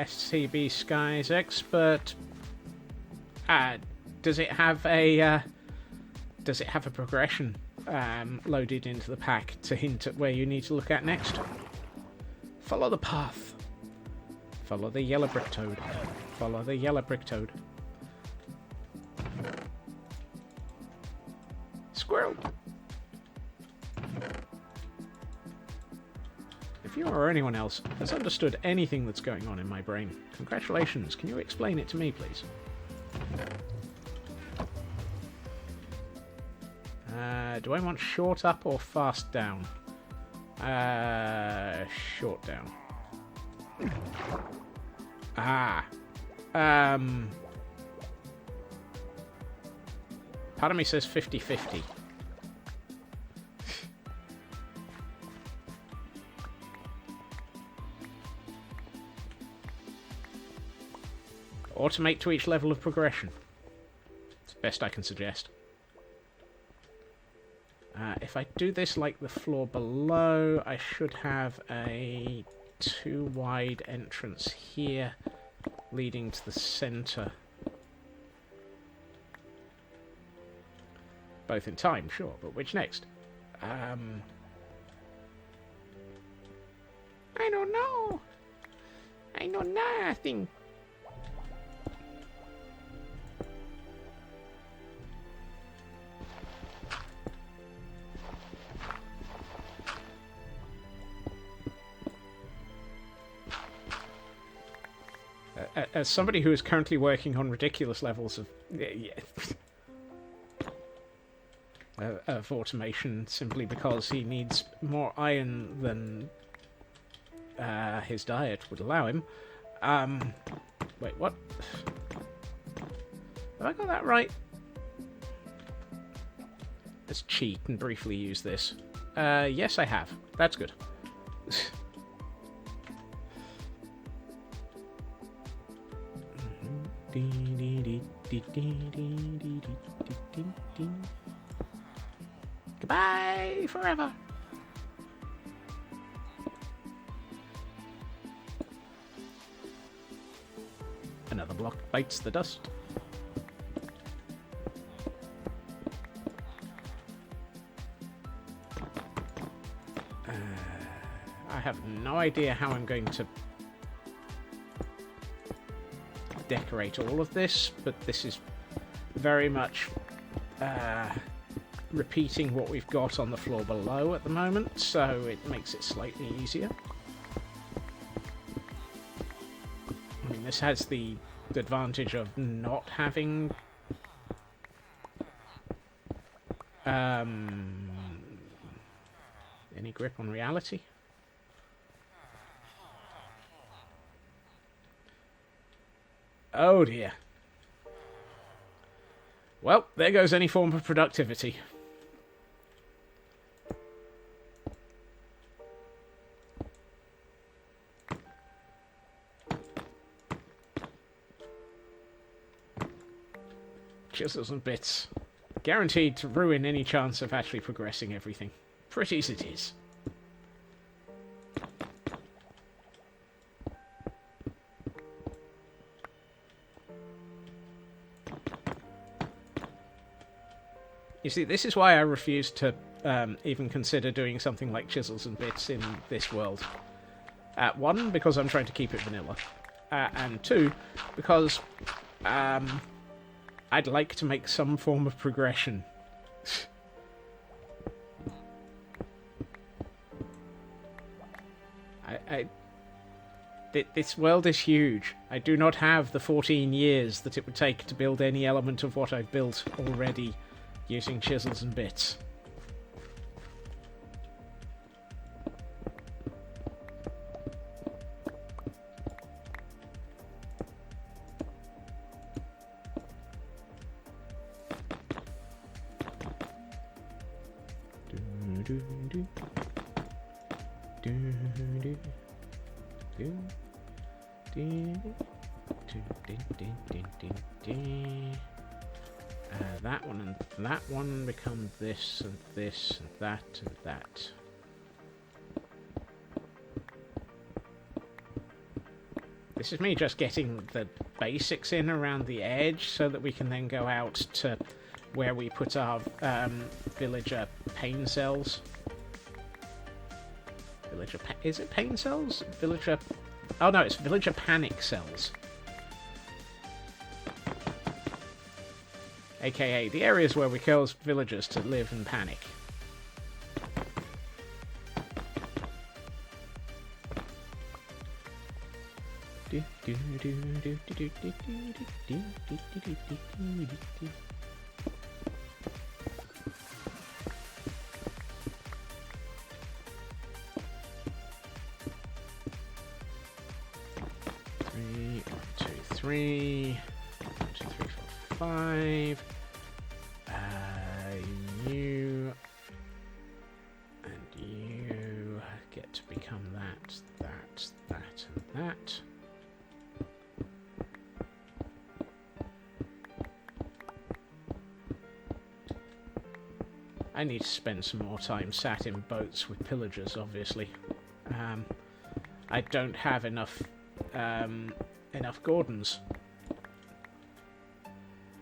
SCB Skies Expert. Does it have a progression loaded into the pack to hint at where you need to look at next? Follow the path. Follow the yellow brick toad. Follow the yellow brick toad. Squirrel. If you or anyone else has understood anything that's going on in my brain, congratulations. Can you explain it to me, please? Do I want short up or fast down? Short down. Part of me says 50-50. Automate to each level of progression. It's the best I can suggest. If I do this like the floor below, I should have a 2 wide entrance here, leading to the center. Both in time, sure, but which next? I don't know. I know nothing. As somebody who is currently working on ridiculous levels of automation, simply because he needs more iron than his diet would allow him, Wait, what? Have I got that right? Let's cheat and briefly use this. Yes, I have. That's good. Goodbye forever. Another block bites the dust. I have no idea how I'm going to decorate all of this, but this is very much repeating what we've got on the floor below at the moment, so it makes it slightly easier. I mean, this has the advantage of not having any grip on reality. Oh dear. Well, there goes any form of productivity. Chisels and bits. Guaranteed to ruin any chance of actually progressing everything. Pretty as it is. You see, this is why I refuse to even consider doing something like chisels and bits in this world. One, because I'm trying to keep it vanilla. And two, because I'd like to make some form of progression. This world is huge. I do not have the 14 years that it would take to build any element of what I've built already using chisels and bits. That one and that one become this and this and that and that. This is me just getting the basics in around the edge so that we can then go out to where we put our villager pain cells. Is it pain cells? Villager... Oh no, it's villager panic cells. AKA the areas where we cause villagers to live in panic. Three. 1, 2, 3, 4, 5. You and you get to become that, and that. I need to spend some more time sat in boats with pillagers, obviously. I don't have enough Gordons.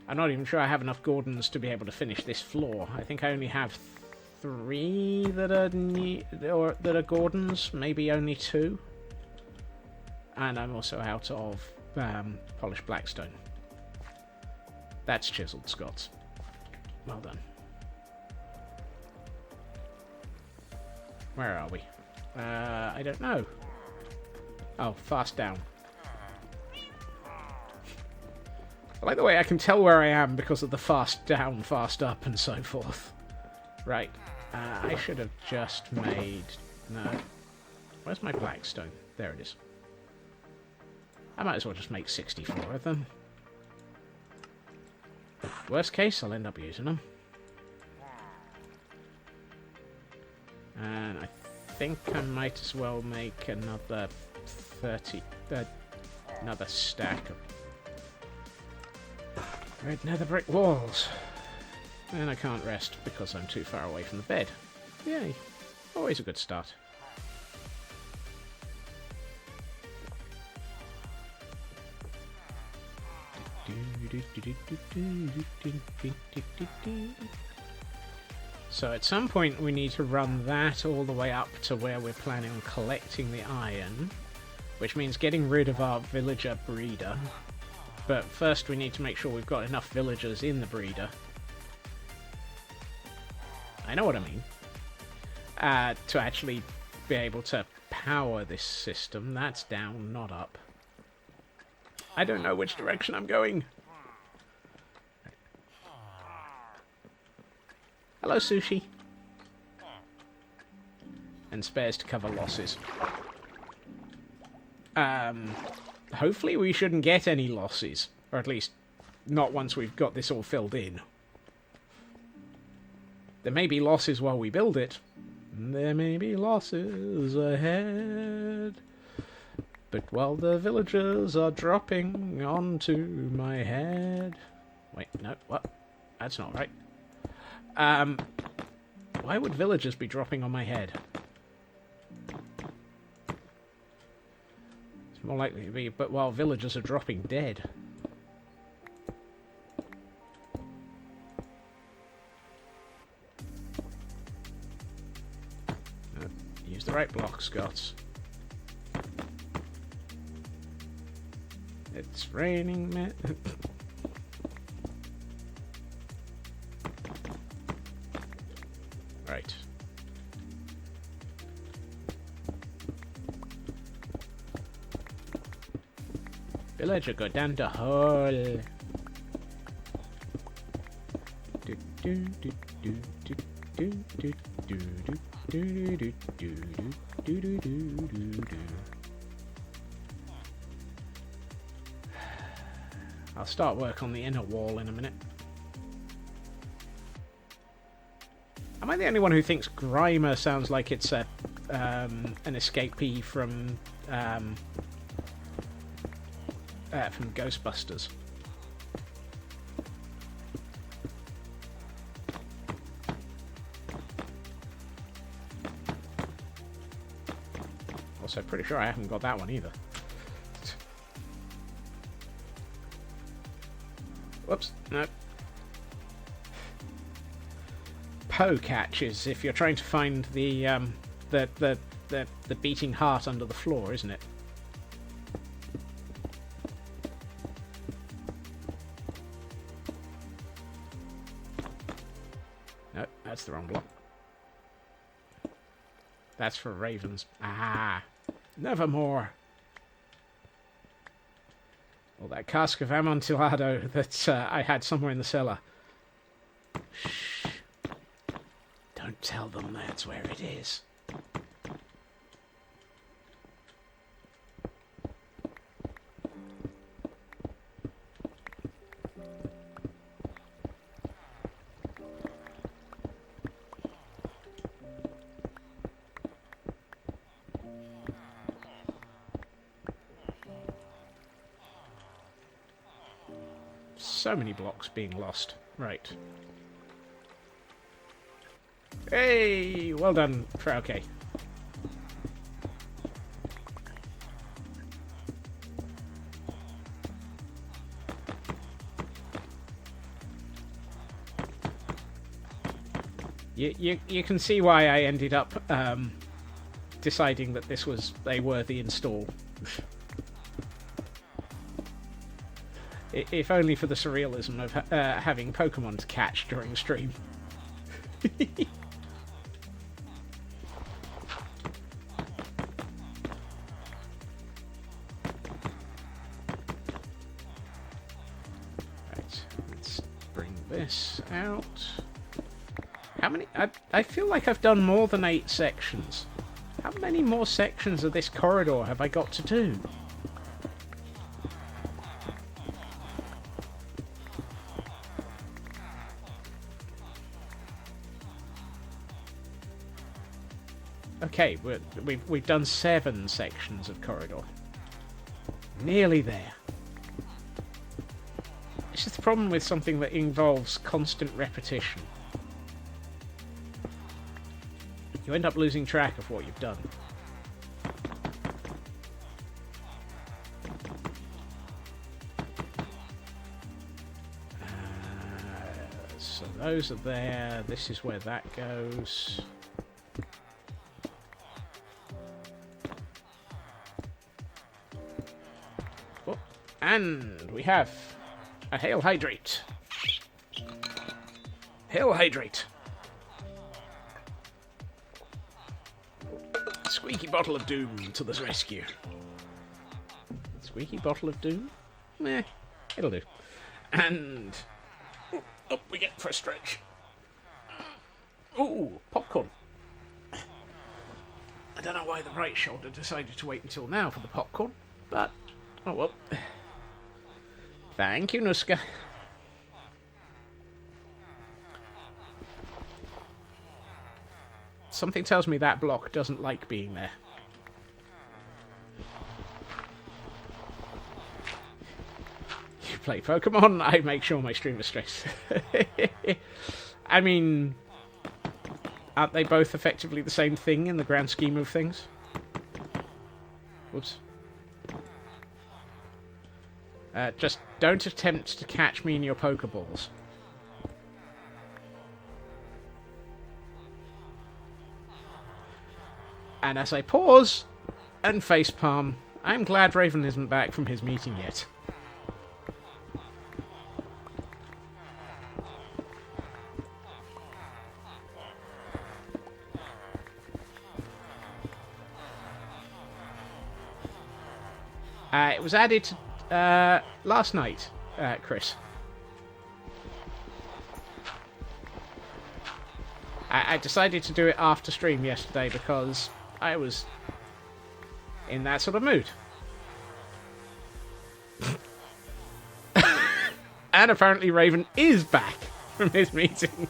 I'm not even sure I have enough Gordons to be able to finish this floor. I think I only have 3 that are Gordons, maybe only 2. And I'm also out of polished blackstone. That's chiseled Scots. Well done. Where are we? I don't know. Oh, fast down. I like the way I can tell where I am because of the fast down, fast up, and so forth. Right. I should have just made... No. Where's my blackstone? There it is. I might as well just make 64 of them. Worst case, I'll end up using them. And I think I might as well make another 30... another stack of red nether brick walls. And I can't rest because I'm too far away from the bed. Yay. Always a good start. So at some point we need to run that all the way up to where we're planning on collecting the iron, which means getting rid of our villager breeder. But first we need to make sure we've got enough villagers in the breeder. I know what I mean. To actually be able to power this system. That's down, not up. I don't know which direction I'm going. Hello, Sushi. And spares to cover losses. Hopefully we shouldn't get any losses. Or at least, not once we've got this all filled in. There may be losses while we build it. There may be losses ahead. But while the villagers are dropping onto my head... Wait, no, what? That's not right. Why would villagers be dropping on my head? It's more likely to be, but while villagers are dropping dead. Use the right block, Scots. It's raining, man. Right. Villager, go down the hole. Do do do do do do do do do do do do do. I'll start work on the inner wall in a minute. Am I the only one who thinks Grimer sounds like it's a an escapee from Ghostbusters? Also, pretty sure I haven't got that one either. Whoops, no. Polecat is if you're trying to find the beating heart under the floor, isn't it? No, that's the wrong block. That's for ravens. Ah, nevermore. Well, that cask of Amontillado that I had somewhere in the cellar. Shh. Don't tell them that's where it is. So many blocks being lost. Right. Hey! Well done, Frauke. You can see why I ended up deciding that this was a worthy install. If only for the surrealism of having Pokemon to catch during stream. Right, let's bring this out. How many? I feel like I've done more than 8 sections. How many more sections of this corridor have I got to do? Okay, we've done 7 sections of corridor. Nearly there. It's just the problem with something that involves constant repetition. You end up losing track of what you've done. So those are there. This is where that goes. Oh, and we have a Hail Hydrate. Hail Hydrate. Squeaky Bottle of Doom to the rescue. Squeaky Bottle of Doom? Meh, it'll do. And up we get for a stretch. Ooh, popcorn. I don't know why the right shoulder decided to wait until now for the popcorn, but oh well. Thank you, Nuska. Something tells me that block doesn't like being there. You play Pokemon, I make sure my stream is stressed. I mean, aren't they both effectively the same thing in the grand scheme of things? Whoops. Just don't attempt to catch me in your Pokeballs. And as I pause and facepalm, I'm glad Raven isn't back from his meeting yet. It was added last night, Chris. I decided to do it after stream yesterday because I was in that sort of mood. And apparently Raven is back from his meeting.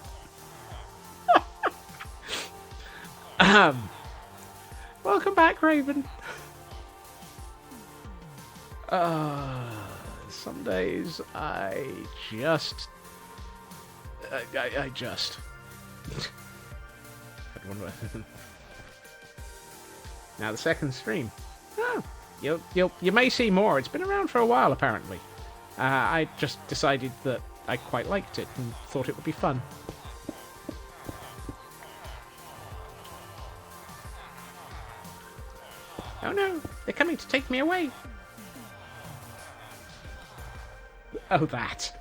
Welcome back, Raven. Some days I just... I just... Now the second stream. Oh, you may see more. It's been around for a while, apparently. I just decided that I quite liked it and thought it would be fun. Oh no, they're coming to take me away. Oh, that.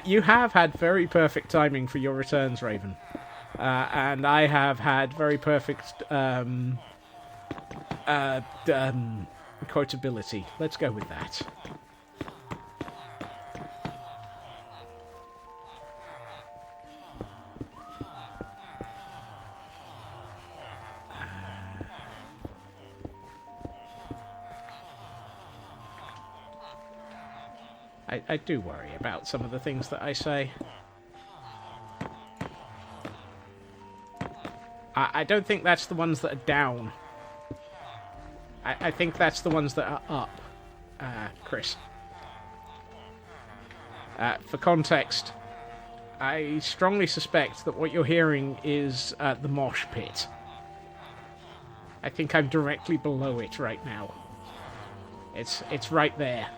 You have had very perfect timing for your returns, Raven. And I have had very perfect quotability. Let's go with that. I do worry about some of the things that I say. I don't think that's the ones that are down. I think that's the ones that are up, Chris. For context, I strongly suspect that what you're hearing is the mosh pit. I think I'm directly below it right now. It's right there.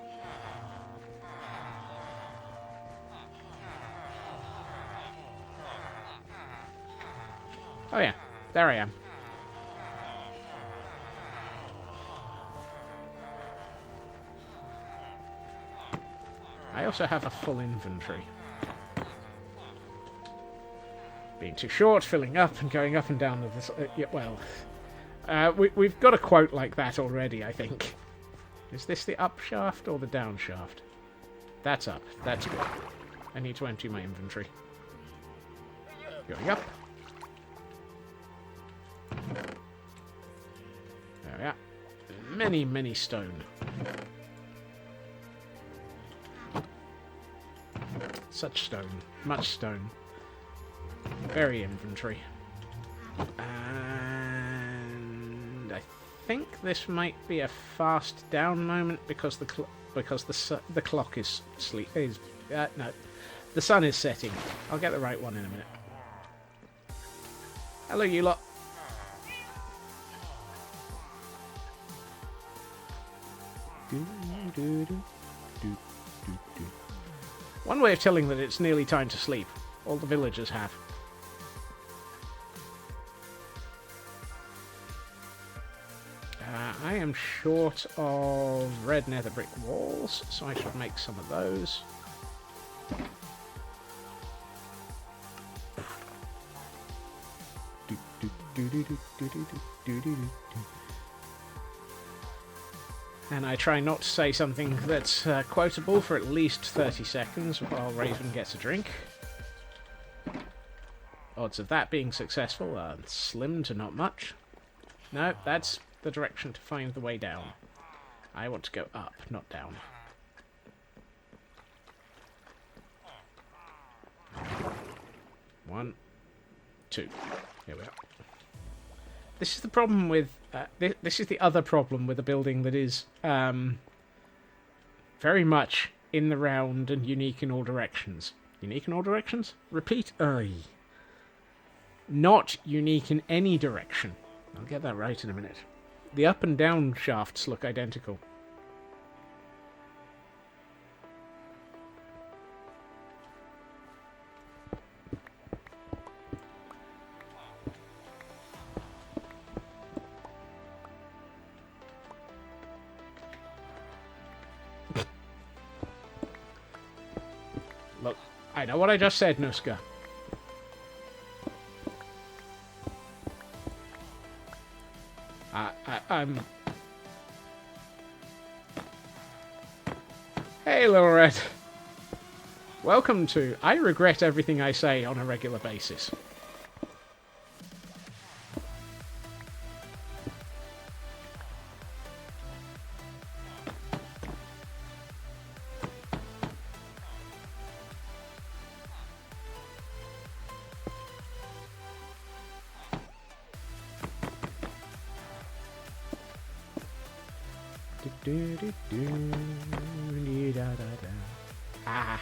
Oh yeah, there I am. I also have a full inventory. Being too short, filling up, and going up and down with this. Yeah, well, we've got a quote like that already, I think. Is this the up shaft or the down shaft? That's up. That's good. I need to empty my inventory. Going up. There we are. Many, many stone. Such stone. Much stone. Very inventory. And I think this might be a fast down moment because the clock is no, the sun is setting. I'll get the right one in a minute. Hello, you lot. One way of telling that it's nearly time to sleep. All the villagers have. I am short of red nether brick walls, so I should make some of those. And I try not to say something that's quotable for at least 30 seconds while Raven gets a drink. Odds of that being successful are slim to not much. No, that's the direction to find the way down. I want to go up, not down. One, two. Here we are. This is the problem with... this is the other problem with a building that is very much in the round and unique in all directions. Unique in all directions? Repeat. Not unique in any direction. I'll get that right in a minute. The up and down shafts look identical. Look, I know what I just said, Nuska. I'm... Hey, Little Red. Welcome to I Regret Everything I Say on a Regular Basis. Ah.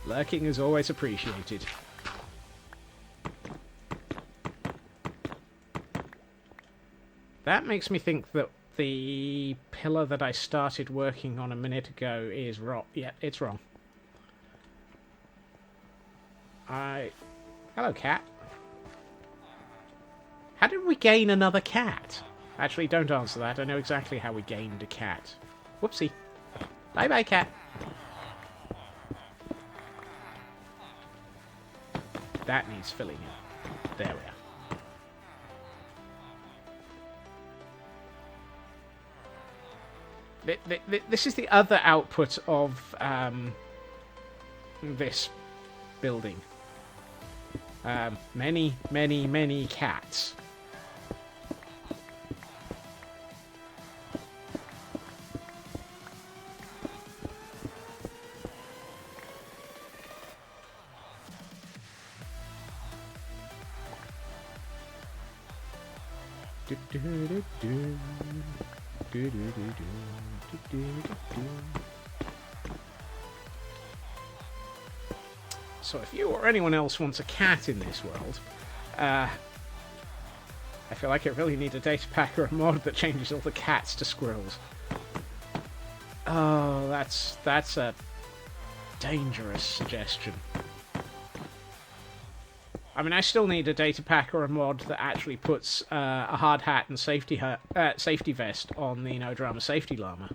Lurking is always appreciated. That makes me think that the pillar that I started working on a minute ago is wrong. Yeah, it's wrong. Hello, cat. How did we gain another cat? Actually, don't answer that. I know exactly how we gained a cat. Whoopsie. Bye-bye, cat. That needs filling in. There we are. This is the other output of this building. Many, many, many cats. So if you or anyone else wants a cat in this world, I feel like I really need a data pack or a mod that changes all the cats to squirrels. Oh, that's a dangerous suggestion. I mean, I still need a data pack or a mod that actually puts a hard hat and safety vest on the No Drama Safety Llama.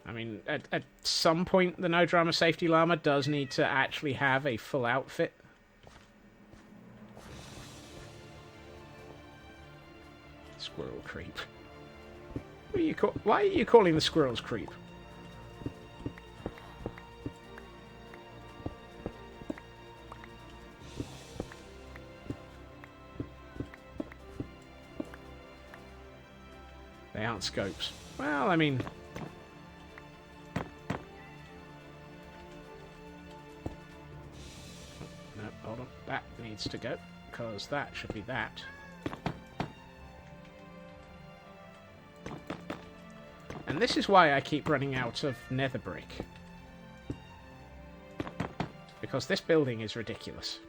I mean, at some point, the No Drama Safety Llama does need to actually have a full outfit. Squirrel creep. Why are you calling the squirrels creep? They aren't scopes. Well, I mean... No, hold on. That needs to go, because that should be that. And this is why I keep running out of nether brick. Because this building is ridiculous.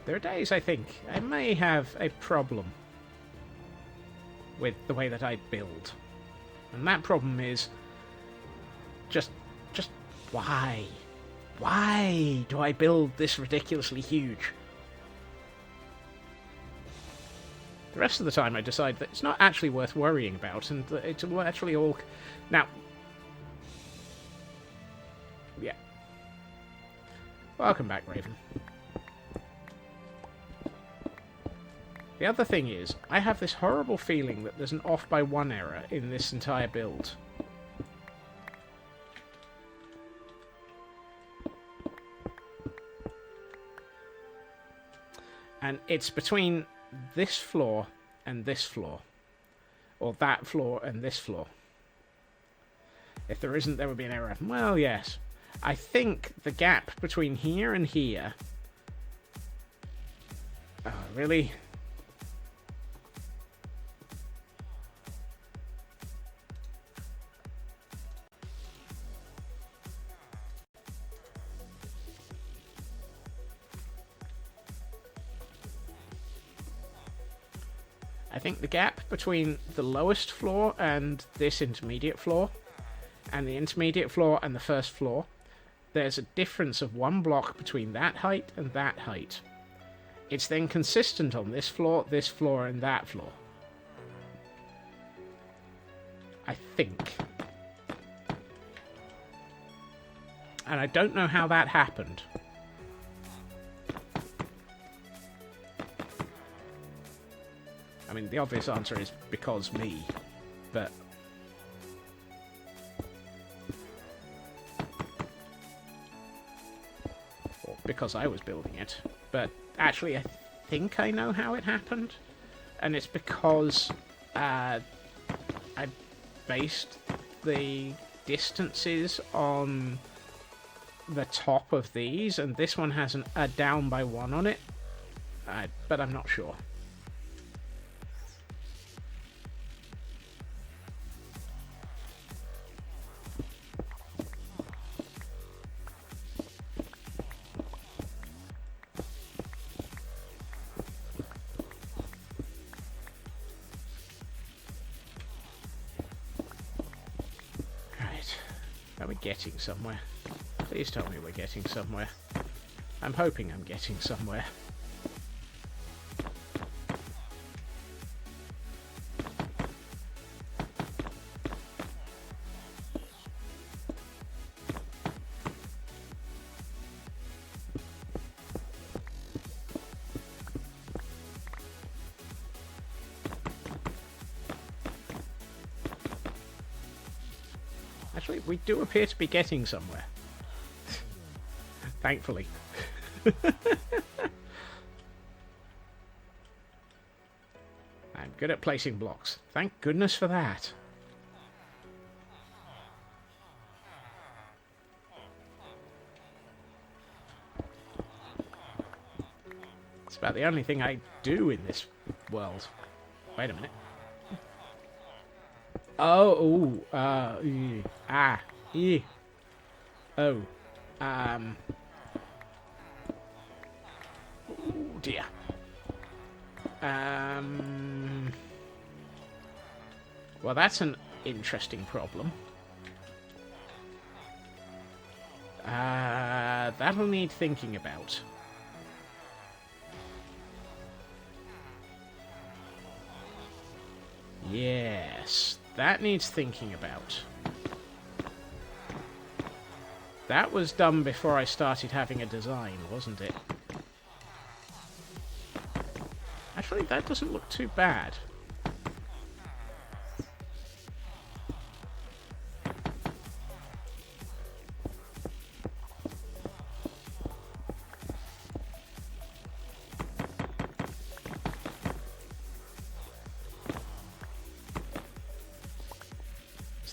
There are days I think I may have a problem with the way that I build. And that problem is just why? Why do I build this ridiculously huge? The rest of the time I decide that it's not actually worth worrying about, and that it's actually all... Now... Yeah. Welcome back, Raven. The other thing is, I have this horrible feeling that there's an off by one error in this entire build. And it's between this floor and this floor. Or that floor and this floor. If there isn't, there would be an error. Well, yes. I think the gap between here and here... Oh, really? I think the gap between the lowest floor and this intermediate floor, and the intermediate floor and the first floor, there's a difference of 1 block between that height and that height. It's then consistent on this floor, and that floor. I think. And I don't know how that happened. I mean, the obvious answer is because me, but... Or because I was building it. But actually, I think I know how it happened. And it's because I based the distances on the top of these, and this one has a down by 1 on it. But I'm not sure. Getting somewhere. Please tell me we're getting somewhere. I'm hoping I'm getting somewhere. Actually, we do appear to be getting somewhere. Thankfully. I'm good at placing blocks. Thank goodness for that. It's about the only thing I do in this world. Wait a minute. Oh, oh, dear. Well, that's an interesting problem. That'll need thinking about. Yes, that needs thinking about. That was done before I started having a design, wasn't it? Actually, that doesn't look too bad.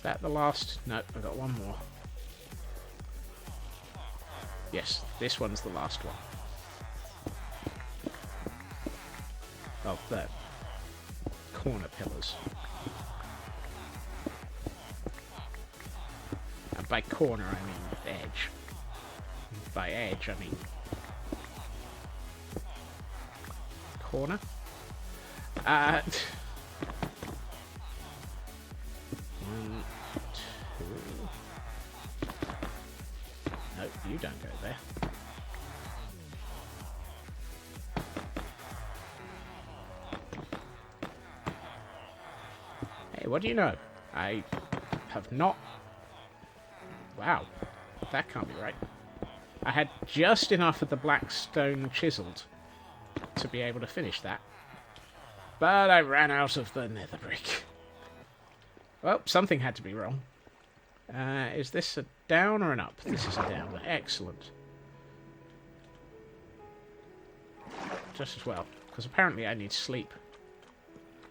that the last? No, I've got one more. Yes, this one's the last one. Of the corner pillars. And by corner, I mean edge. By edge, I mean corner. One, two. No, you don't go there. Hey, what do you know? I have not... Wow, that can't be right. I had just enough of the black stone chiseled to be able to finish that. But I ran out of the nether brick. Well, something had to be wrong. Is this a down or an up? This is a down. Excellent. Just as well, because apparently I need sleep.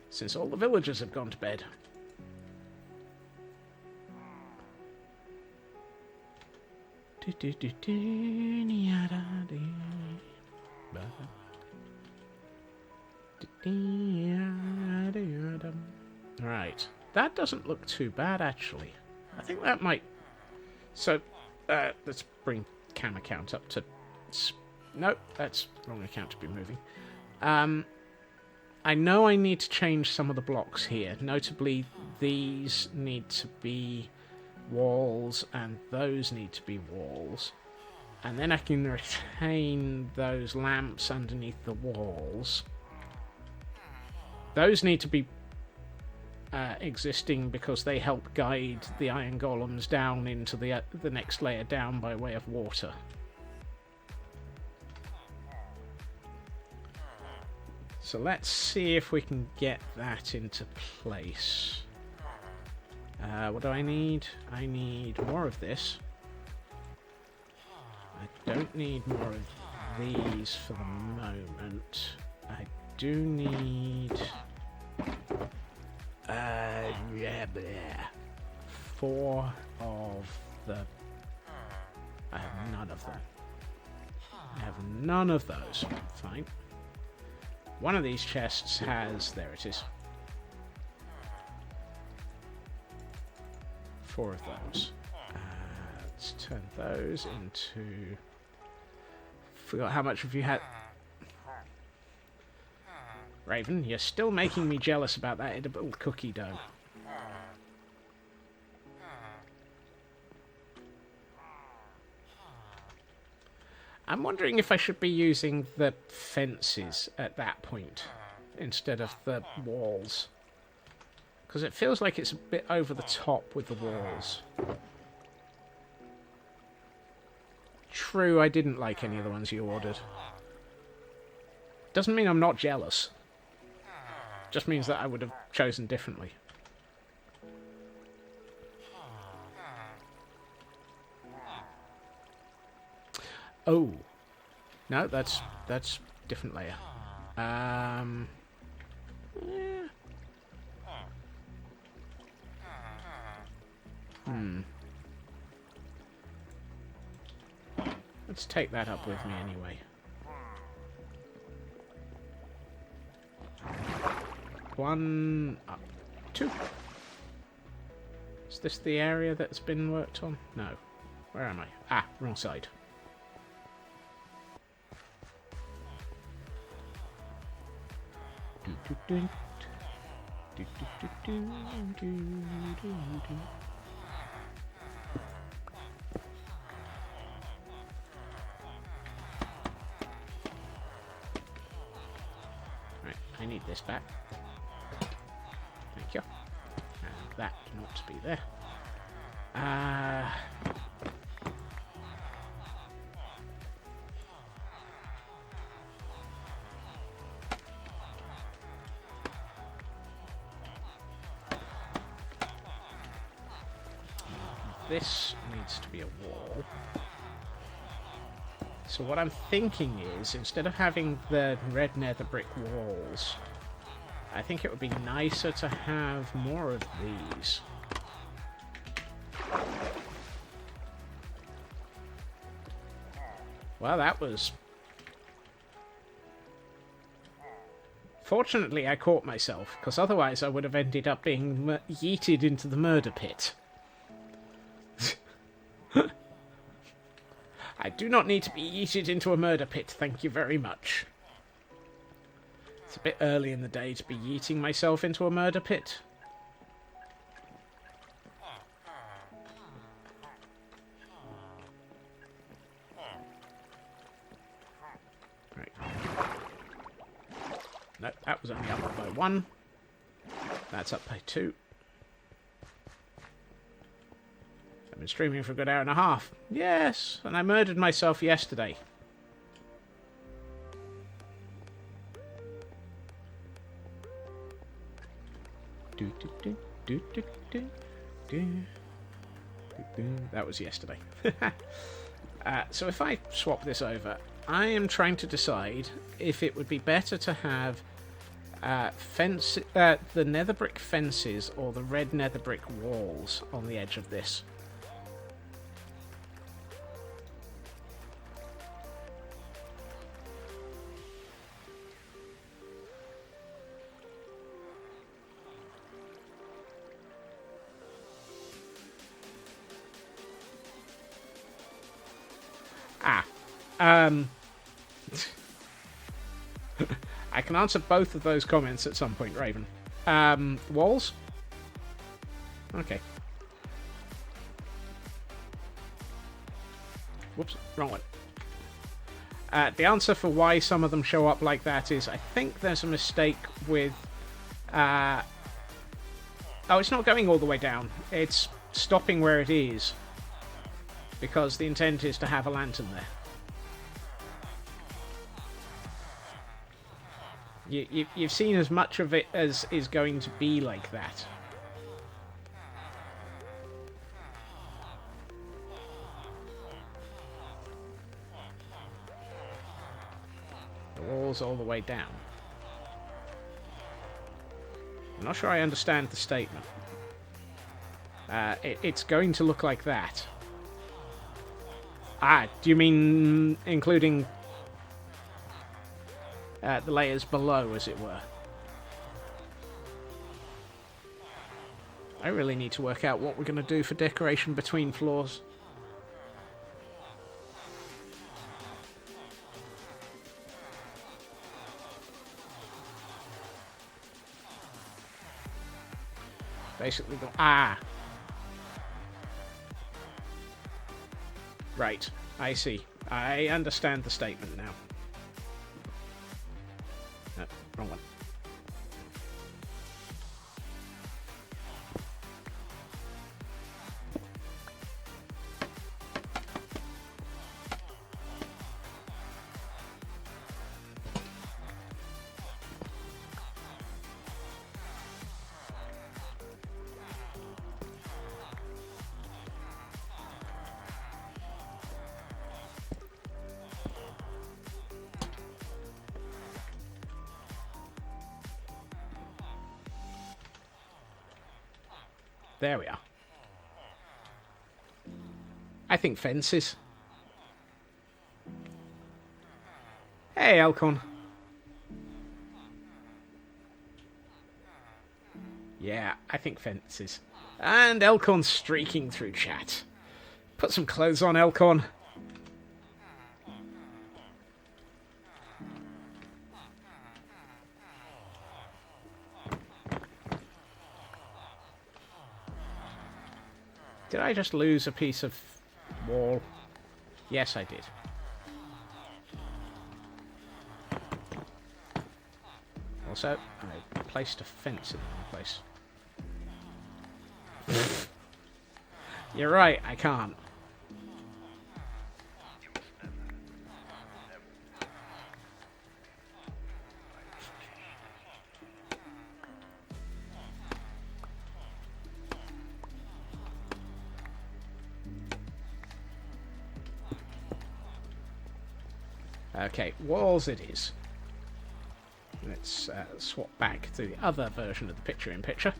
Since all the villagers have gone to bed. Right, that doesn't look too bad actually. I think that might... So, let's bring camera count up to... Nope, that's wrong account to be moving. I know I need to change some of the blocks here. Notably, these need to be walls, and those need to be walls. And then I can retain those lamps underneath the walls. Those need to be existing because they help guide the iron golems down into the next layer down by way of water. So let's see if we can get that into place. What do I need? I need more of this. I don't need more of these for the moment. I do need... 4 of the... I have none of them. I have none of those. Fine. One of these chests has... There it is. 4 of those. Let's turn those into... Forgot how much have you had... Raven, you're still making me jealous about that edible cookie dough. I'm wondering if I should be using the fences at that point instead of the walls. Because it feels like it's a bit over the top with the walls. True, I didn't like any of the ones you ordered. Doesn't mean I'm not jealous. Just means that I would have chosen differently. Oh. No, that's different layer. Yeah. Let's take that up with me anyway. One up. 2. Is this the area that's been worked on? No. Where am I? Ah, wrong side. Right, I need this back. Thank you. And that not to be there. This needs to be a wall. So what I'm thinking is, instead of having the red nether brick walls, I think it would be nicer to have more of these. Well, that was... Fortunately, I caught myself, because otherwise I would have ended up being yeeted into the murder pit. I do not need to be yeeted into a murder pit, thank you very much. It's a bit early in the day to be yeeting myself into a murder pit. Right. No, that was only up by 1. That's up by 2. I've been streaming for a good hour and a half. Yes, and I murdered myself yesterday. That was yesterday. So if I swap this over, I am trying to decide if it would be better to have the nether brick fences or the red nether brick walls on the edge of this. I can answer both of those comments at some point, Raven. Walls? Okay. Whoops, wrong one. The answer for why some of them show up like that is I think there's a mistake with... oh, it's not going all the way down. It's stopping where it is. Because the intent is to have a lantern there. You've seen as much of it as is going to be like that. The wall's all the way down. I'm not sure I understand the statement. It's going to look like that. Ah, do you mean including the layers below, as it were? I really need to work out what we're going to do for decoration between floors. Basically, right, I see. I understand the statement now. No, wrong one. There we are. I think fences. Hey, Elcon. Yeah, I think fences. And Elcon's streaking through chat. Put some clothes on, Elcon. Did I just lose a piece of wall? Yes, I did. Also, I placed a fence in the wrong place. You're right, I can't. Okay, walls it is. Let's swap back to the other version of the picture-in-picture.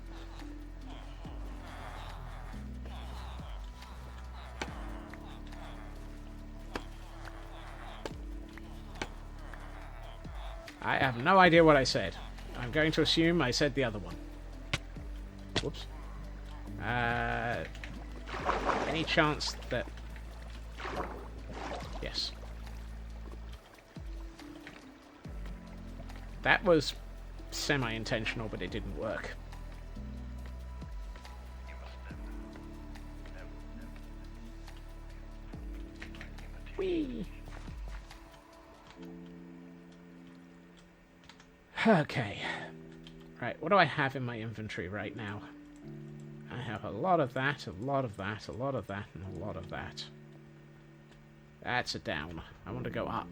I have no idea what I said. I'm going to assume I said the other one. Whoops. Any chance that... Yes. That was semi-intentional, but it didn't work. Whee! Okay. Right, what do I have in my inventory right now? I have a lot of that, a lot of that, a lot of that, and a lot of that. That's a down. I want to go up.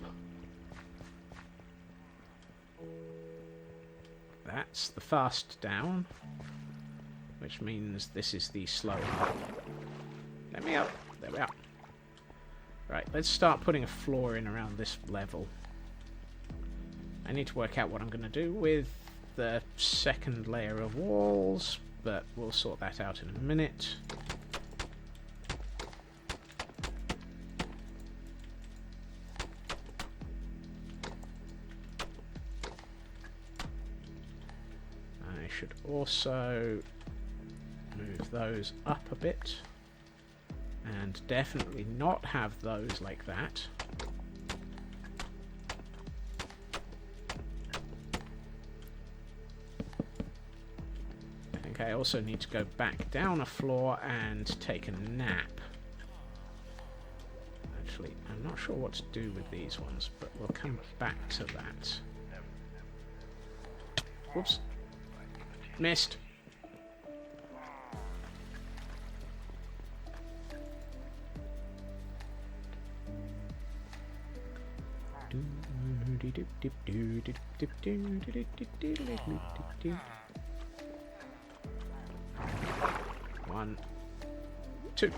That's the fast down, which means this is the slow up. Let me up. There we are. Right, let's start putting a floor in around this level. I need to work out what I'm going to do with the second layer of walls, but we'll sort that out in a minute. I should also move those up a bit, and definitely not have those like that. I think I also need to go back down a floor and take a nap. Actually, I'm not sure what to do with these ones, but we'll come back to that. Whoops. Missed. One, two.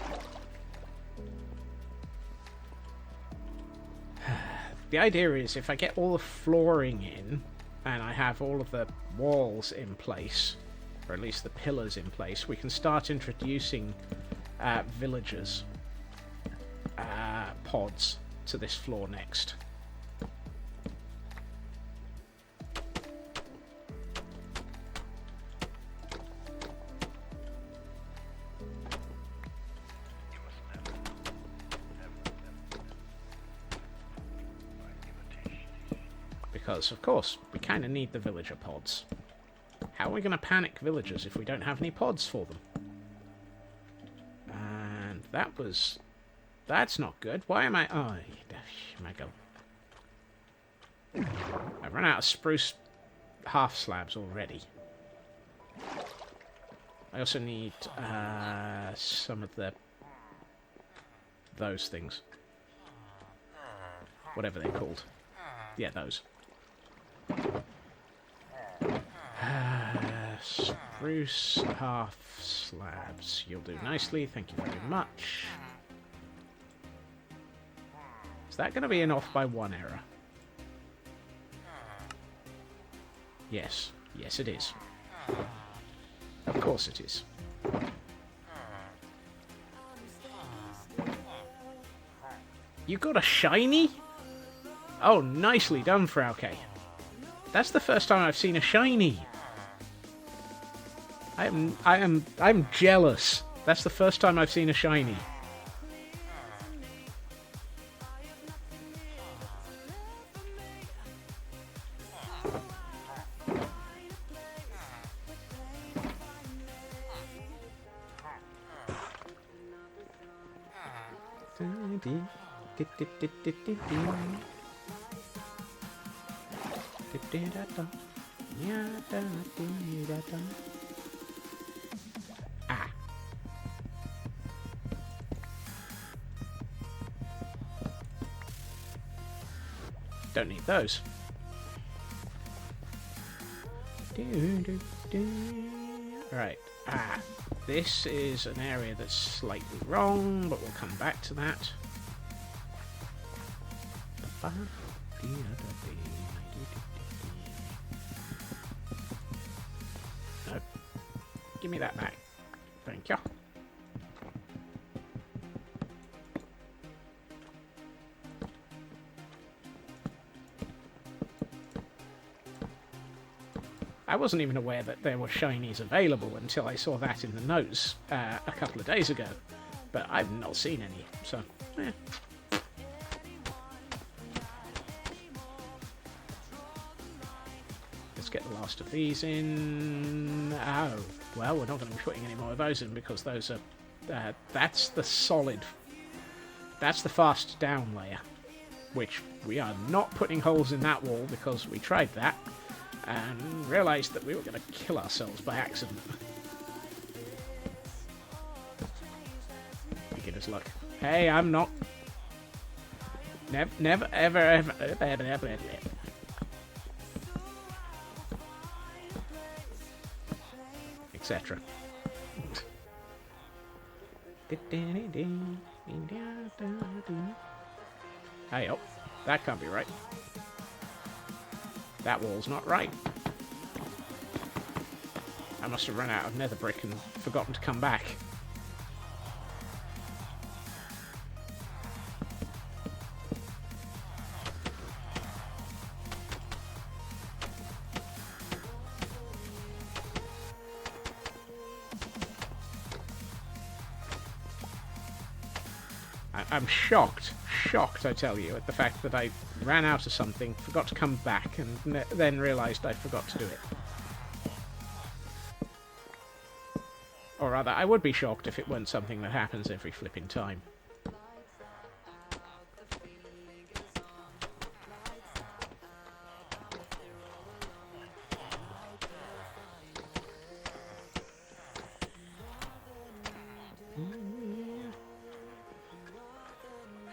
The idea is if I get all the flooring in and I have all of the walls in place, or at least the pillars in place, we can start introducing villagers pods to this floor next. Because, of course, we kind of need the villager pods. How are we going to panic villagers if we don't have any pods for them? And that was... That's not good. Why am I... Oh, my God. I've run out of spruce half slabs already. I also need some of the... those things. Whatever they're called. Yeah, those. Spruce half slabs. You'll do nicely, thank you very much. Is that going to be an off by one error? Yes. Yes, it is. Of course it is. You got a shiny? Oh, nicely done, Frauke. That's the first time I've seen a shiny. I'm jealous. That's the first time I've seen a shiny. Ah. Don't need those. Right. Ah. This is an area that's slightly wrong, but we'll come back to that. No. Give me that back. Thank you. I wasn't even aware that there were shinies available until I saw that in the notes a couple of days ago. But I've not seen any, so, yeah. Let's get the last of these in. Oh, well, we're not going to be putting any more of those in because those are... that's the solid... That's the fast down layer, which we are not putting holes in that wall because we tried that and realised that we were going to kill ourselves by accident. Beginner's luck. Hey, I'm not... Never, ever, ever, ever, ever, ever. Etc. Hey, oh, that can't be right. That wall's not right. I must have run out of nether brick and forgotten to come back. I'm shocked, I tell you, at the fact that I ran out of something, forgot to come back, and then realised I forgot to do it. Or rather, I would be shocked if it weren't something that happens every flipping time.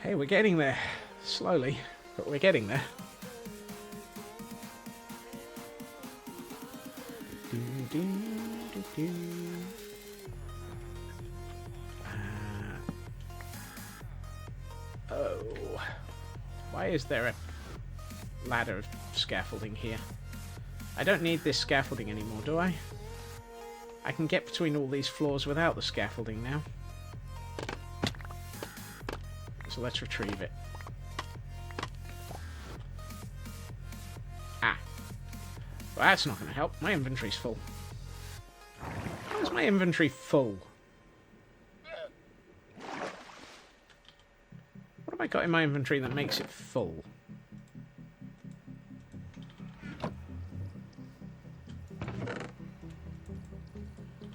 Hey, we're getting there. Slowly, but we're getting there. Oh. Why is there a ladder of scaffolding here? I don't need this scaffolding anymore, do I? I can get between all these floors without the scaffolding now. So let's retrieve it. Ah. Well, that's not going to help. My inventory's full. How is my inventory full? What have I got in my inventory that makes it full?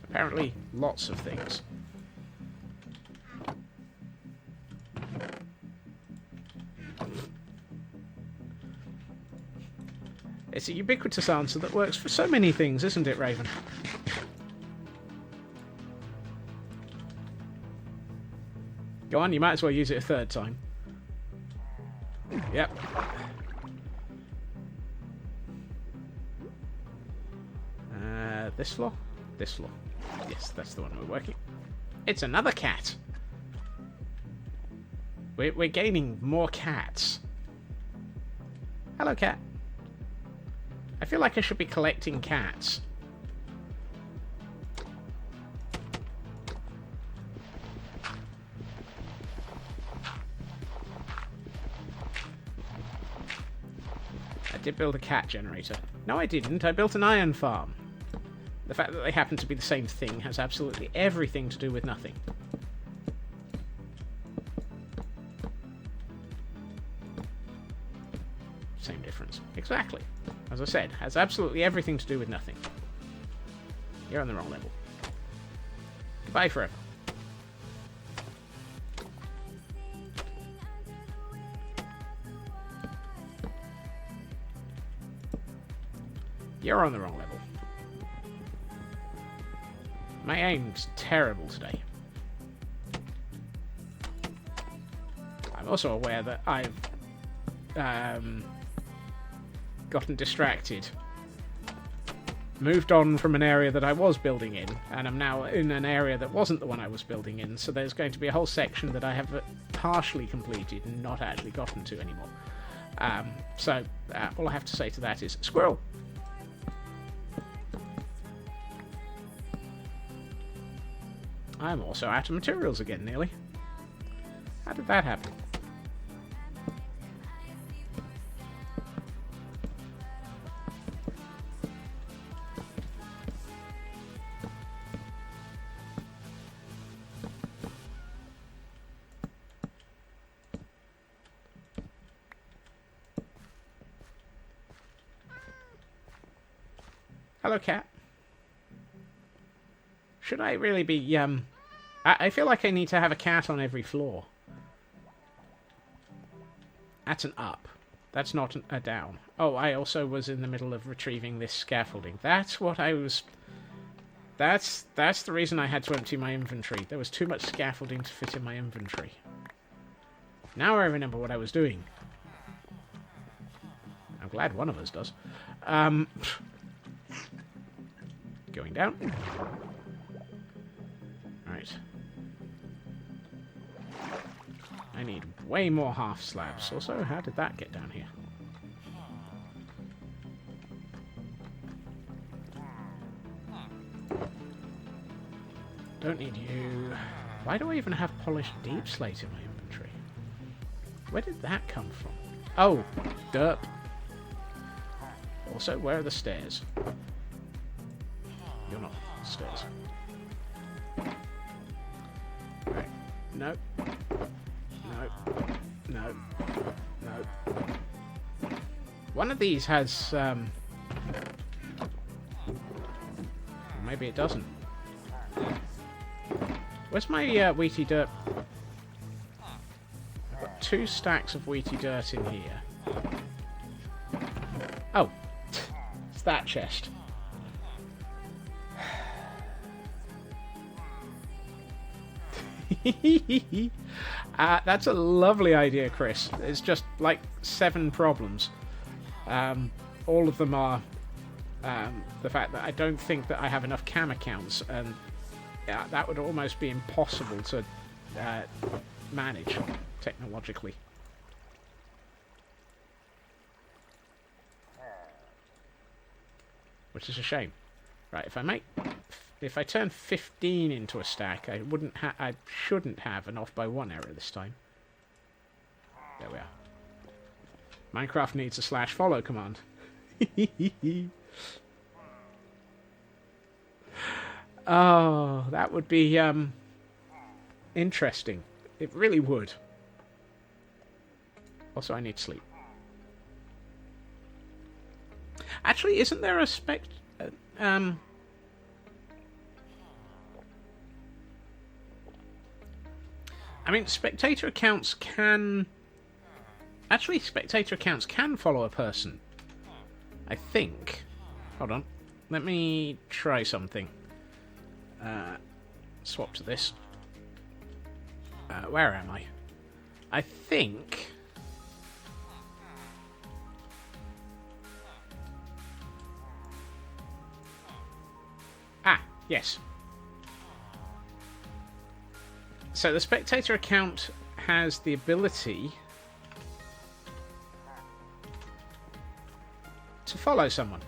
Apparently, lots of things. It's a ubiquitous answer that works for so many things, isn't it, Raven? Go on, you might as well use it a third time. Yep. This floor? This floor. Yes, that's the one we're working. It's another cat! We're gaining more cats. Hello, cat. I feel like I should be collecting cats. I did build a cat generator. No, I didn't. I built an iron farm. The fact that they happen to be the same thing has absolutely everything to do with nothing. Same difference. Exactly. As I said, has absolutely everything to do with nothing. You're on the wrong level. Goodbye forever. You're on the wrong level. My aim's terrible today. I'm also aware that I've gotten distracted. Moved on from an area that I was building in, and I'm now in an area that wasn't the one I was building in, so there's going to be a whole section that I have partially completed and not actually gotten to anymore. So all I have to say to that is, squirrel! I'm also out of materials again, nearly. How did that happen? Hello, cat. Should I really be, I feel like I need to have a cat on every floor. That's an up. That's not a down. Oh, I also was in the middle of retrieving this scaffolding. That's what I was... That's the reason I had to empty my inventory. There was too much scaffolding to fit in my inventory. Now I remember what I was doing. I'm glad one of us does. Going down. Right. I need way more half slabs. Also, how did that get down here? Don't need you. Why do I even have polished deep slate in my inventory? Where did that come from? Oh, derp. Also, where are the stairs? You're not stairs. Right. No. No. One of these has, maybe it doesn't. Where's my wheaty dirt? I've got 2 stacks of wheaty dirt in here. Oh, it's that chest. That's a lovely idea, Chris. It's just like 7 problems. All of them are the fact that I don't think that I have enough cam accounts, and that would almost be impossible to manage technologically. Which is a shame. Right, if I turn 15 into a stack, I shouldn't have an off by 1 error this time. There we are. Minecraft needs a /follow command. Oh, that would be interesting. It really would. Also, I need sleep. Actually, isn't there a I mean, spectator accounts can... Actually, spectator accounts can follow a person. I think. Hold on. Let me try something. Swap to this. Where am I? I think... Ah, yes. So the spectator account has the ability to follow someone.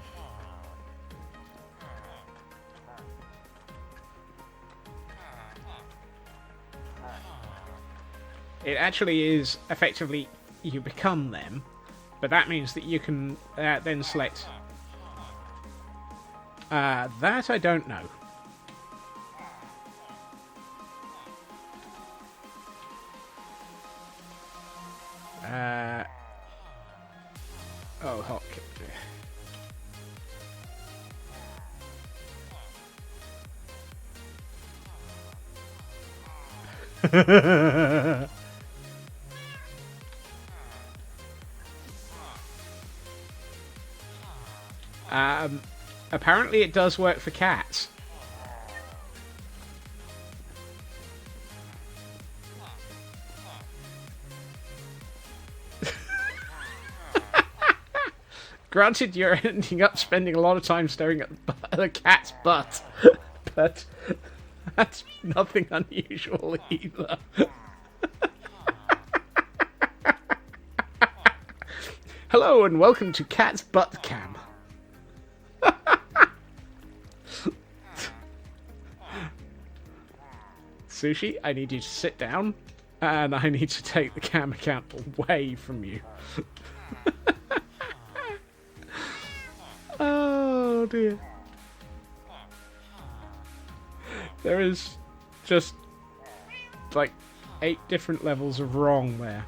It actually is effectively you become them, but that means that you can then select... that I don't know. Oh, hot. Apparently it does work for cats. Granted, you're ending up spending a lot of time staring at the cat's butt, but that's nothing unusual either. Hello and welcome to Cat's Butt Cam. Sushi, I need you to sit down, and I need to take the cam account away from you. Oh dear. There is just like 8 different levels of wrong there.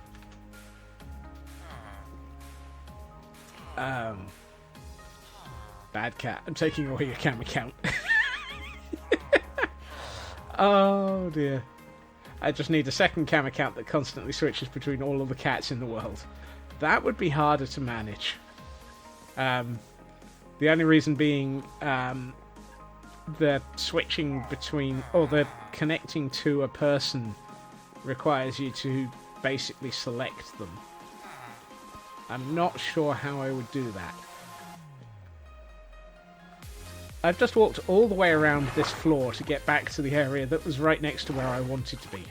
Bad cat. I'm taking away your camera count. Oh dear. I just need a second cam account that constantly switches between all of the cats in the world. That would be harder to manage. The only reason being the switching between, or the connecting to a person requires you to basically select them. I'm not sure how I would do that. I've just walked all the way around this floor to get back to the area that was right next to where I wanted to be.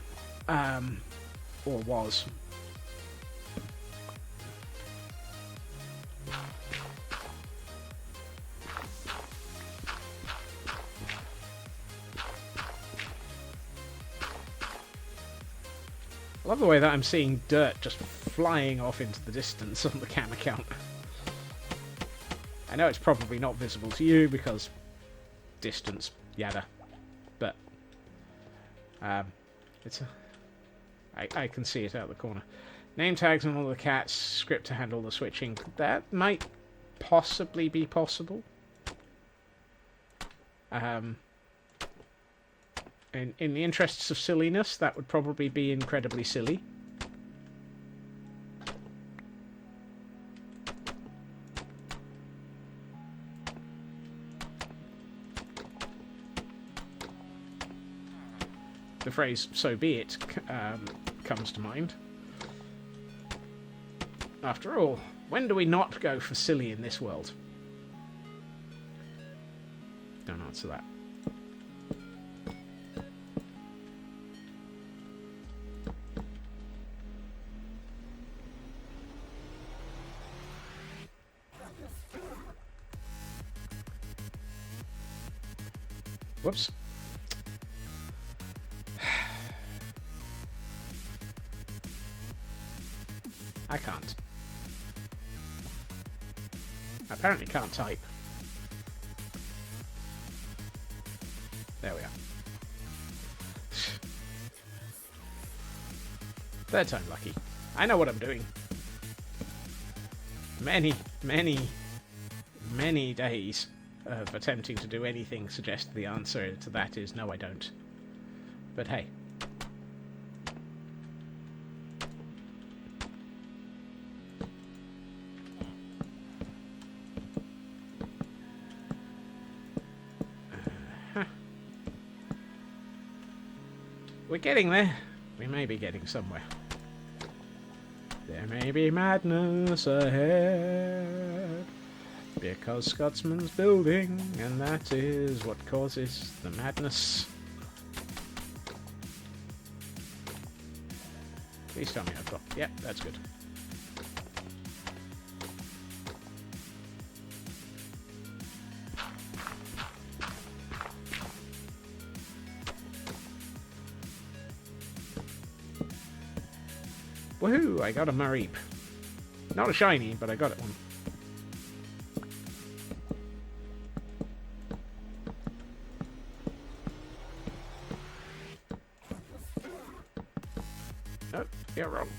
Or was. I love the way that I'm seeing dirt just flying off into the distance on the cam account. I know it's probably not visible to you because distance, yada, but it's I can see it out the corner. Name tags on all the cats, script to handle the switching. That might possibly be possible. In the interests of silliness, that would probably be incredibly silly. The phrase "so be it" comes to mind. After all, when do we not go for silly in this world? Don't answer that. Whoops. I can't. I apparently can't type. There we are. Third time lucky. I know what I'm doing. Many days of attempting to do anything suggest the answer to that is no, I don't. But hey. We're getting there. We may be getting somewhere. There may be madness ahead, because Scotsman's building, and that is what causes the madness. Please tell me I've got... Yep, that's good. Woohoo! I got a Mareep. Not a shiny, but I got it one. Oh, you're wrong.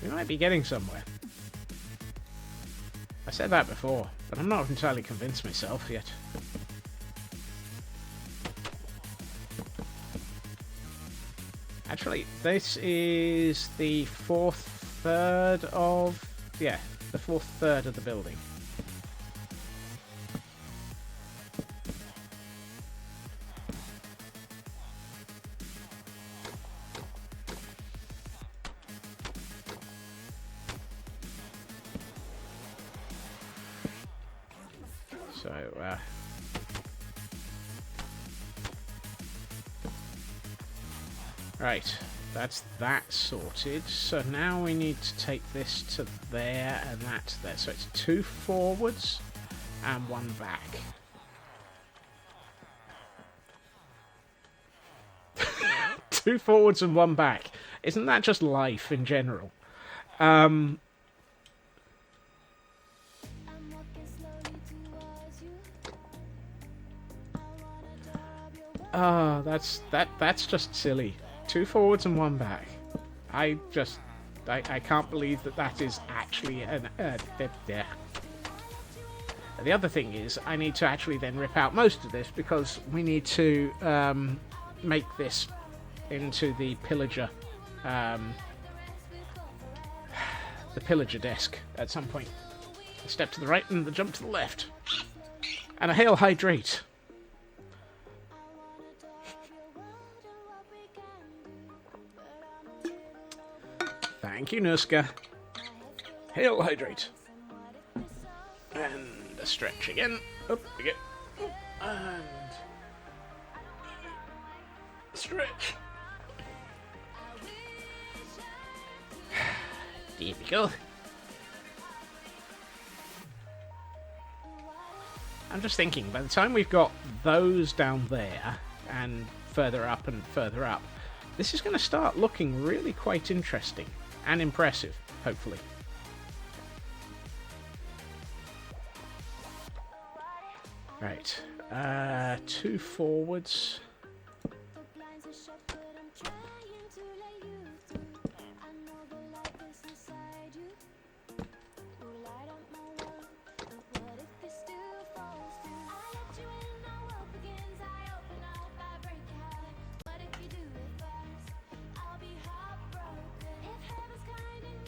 We might be getting somewhere. I said that before, but I'm not entirely convinced myself yet. Actually, this is the fourth third of... Yeah, the fourth third of the building. So, right, that's that sorted. So now we need to take this to there and that to there. So it's 2 forwards and 1 back. Two forwards and 1 back. Isn't that just life in general? That's just silly. 2 forwards and 1 back. I can't believe that is actually an... yeah. The other thing is, I need to actually then rip out most of this, because we need to make this into the pillager... the pillager desk at some point. A step to the right and the jump to the left. And a hail hydrate. Thank you, Nuska. Hail hydrate. And a stretch again. Up we go. And stretch. There we go. I'm just thinking, by the time we've got those down there, and further up, this is going to start looking really quite interesting and impressive, hopefully. Right, 2 forwards.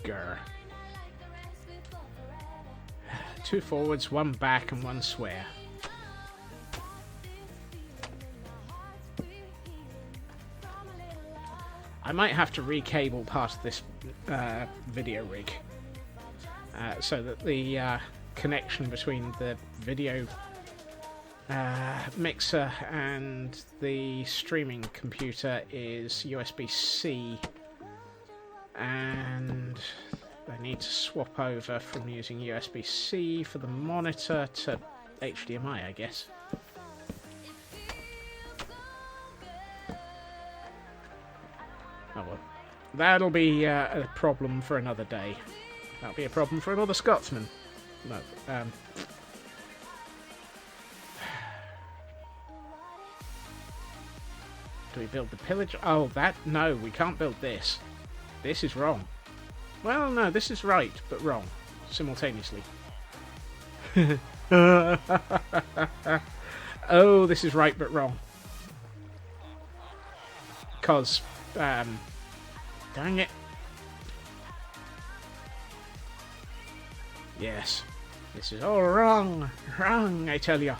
Grr. 2 forwards, 1 back, and 1 swear. I might have to recable past this video rig so that the connection between the video mixer and the streaming computer is USB-C, and I need to swap over from using USB-C for the monitor to HDMI, I guess. Oh well. That'll be a problem for another day. That'll be a problem for another Scotsman. No, do we build the pillage? Oh, that... No, we can't build this. This is wrong. Well, no, this is right, but wrong. Simultaneously. Oh, this is right, but wrong. Because, dang it. Yes. This is all wrong. Wrong, I tell you.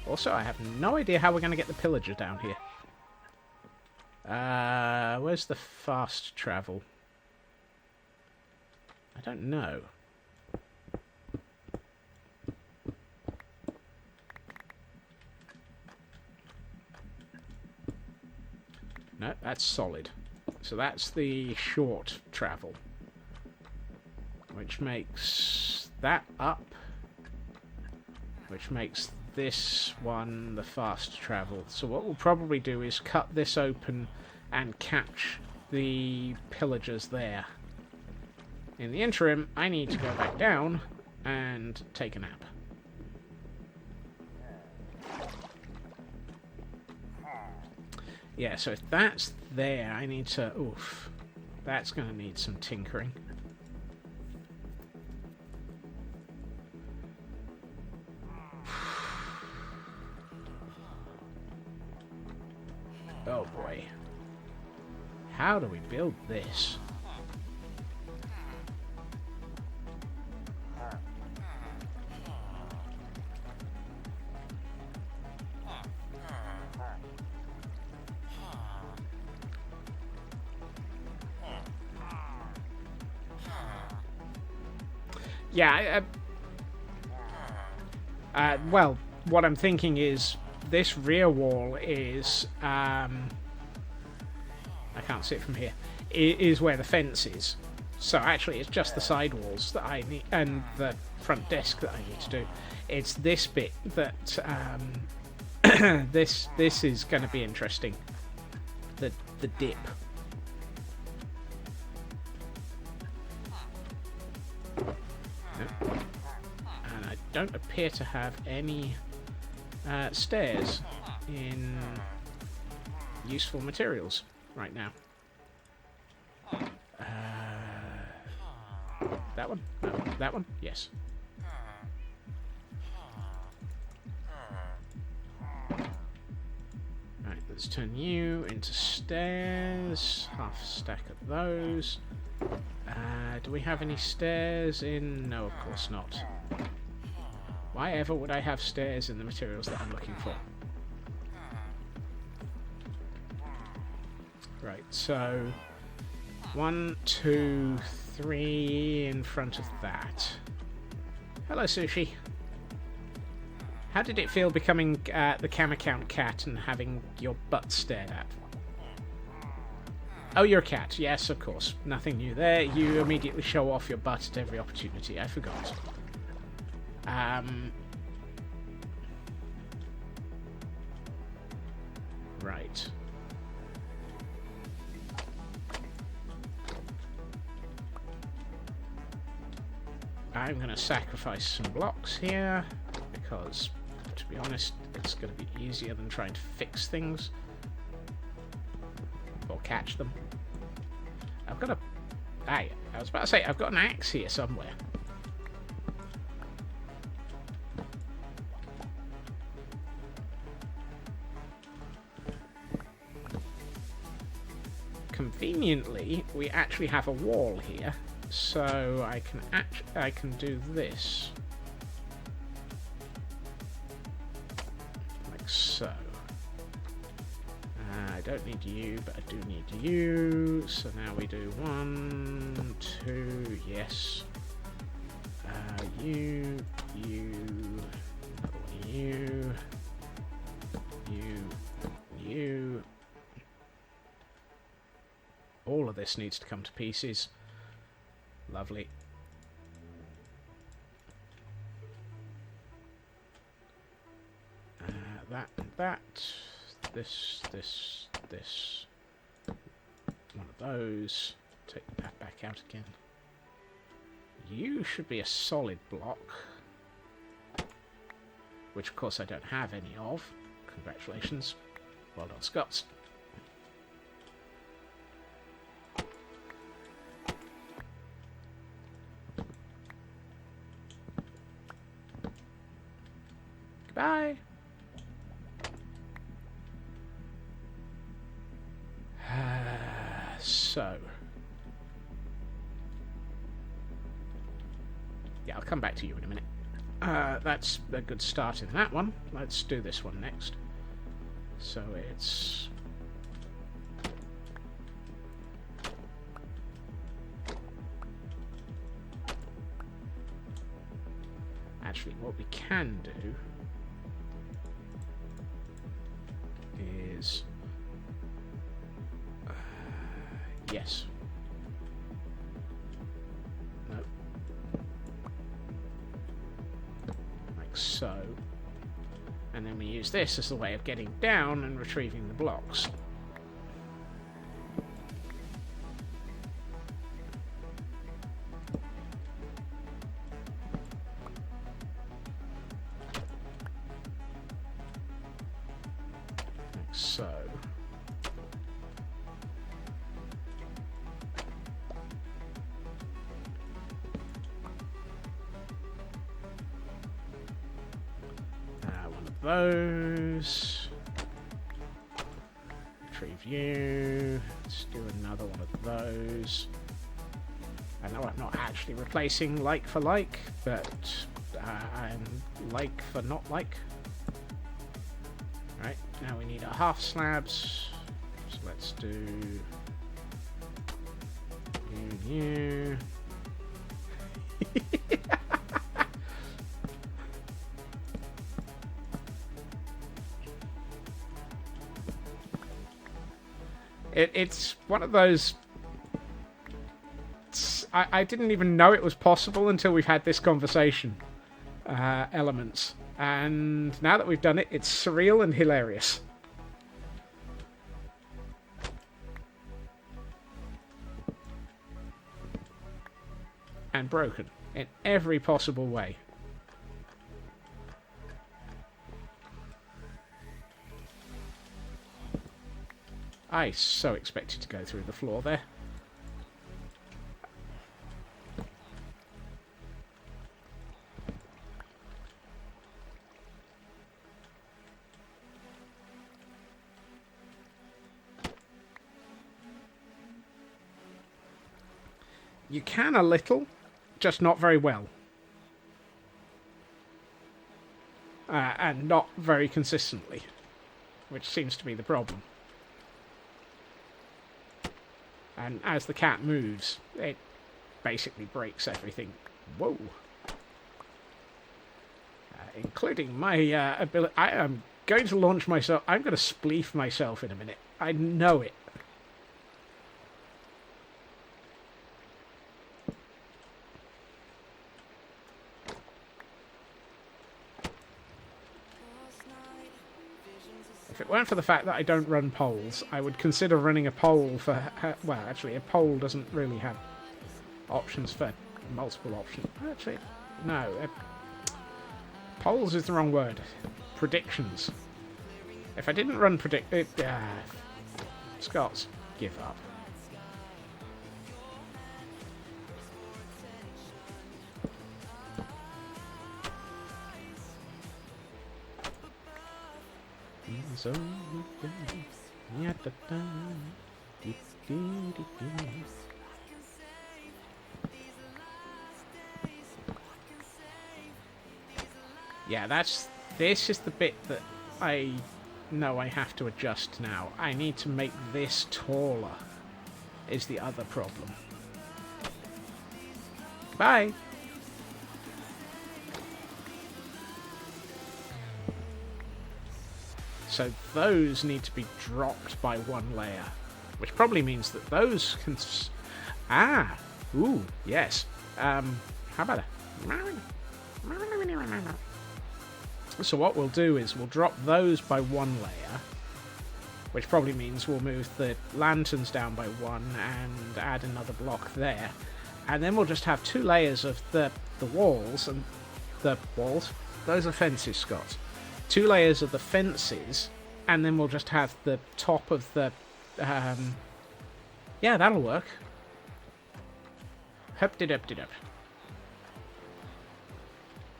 Also, I have no idea how we're going to get the pillager down here. Where's the fast travel? I don't know. No, that's solid. So that's the short travel, which makes that up, which makes this one the fast travel. So what we'll probably do is cut this open and catch the pillagers there. In the interim, I need to go back down and take a nap. Yeah, so if that's there, I need to... Oof. That's going to need some tinkering. Oh boy. How do we build this? Yeah, well, what I'm thinking is this rear wall is, I can't see it from here, is where the fence is. So actually it's just the side walls that I need, and the front desk that I need to do. It's this bit that, this is going to be interesting. The dip. And I don't appear to have any stairs in useful materials right now. that one? No, that one? Yes. Right, let's turn you into stairs. Half a stack of those. Do we have any stairs in? No, of course not. Why ever would I have stairs in the materials that I'm looking for? Right, so 1, 2, 3 in front of that. Hello, Sushi. How did it feel becoming the camera count cat and having your butt stared at? Oh, you're a cat. Yes, of course. Nothing new there. You immediately show off your butt at every opportunity. I forgot. Right. I'm going to sacrifice some blocks here, because, to be honest, it's going to be easier than trying to fix things. Or catch them. I've got a... I was about to say, I've got an axe here somewhere. Conveniently, we actually have a wall here, so I can do this. Like so. I don't need you, but I do need you. So now we do 1, 2, yes. You, another one, you. All of this needs to come to pieces. Lovely. That and that. This. One of those. Take that back out again. You should be a solid block. Which, of course, I don't have any of. Congratulations. Well done, Scots. Goodbye. So. Yeah, I'll come back to you in a minute. That's a good start in that one. Let's do this one next. So it's... Actually, what we can do is... yes. No. Like so. And then we use this as a way of getting down and retrieving the blocks. Like so. Those. Retrieve you. Let's do another one of those. I know I'm not actually replacing like for like, but I'm like for not like. Right, now we need our half slabs. So let's do you. It's one of those... I didn't even know it was possible until we've had this conversation. Elements. And now that we've done it, it's surreal and hilarious. And broken. In every possible way. I so expected to go through the floor there. You can a little, just not very well. And not very consistently, which seems to be the problem. And as the cat moves, it basically breaks everything. Whoa. Including my ability. I am going to launch myself. I'm going to spleef myself in a minute. I know it. If it weren't for the fact that I don't run polls, I would consider running a poll for... well, actually, a poll doesn't really have options for multiple options. Actually, no. Polls is the wrong word. Predictions. If I didn't run Scots, give up. Yeah, this is the bit that I know I have to adjust now. I need to make this taller, is the other problem. Bye! So those need to be dropped by one layer, which probably means that those can... Ooh, yes. How about that? So what we'll do is we'll drop those by one layer, which probably means we'll move the lanterns down by one and add another block there. And then we'll just have 2 layers of the walls, and the walls? Those are fences, Scott. 2 layers of the fences, and then we'll just have the top of the... yeah, that'll work. Hup-de-dup-de-dup.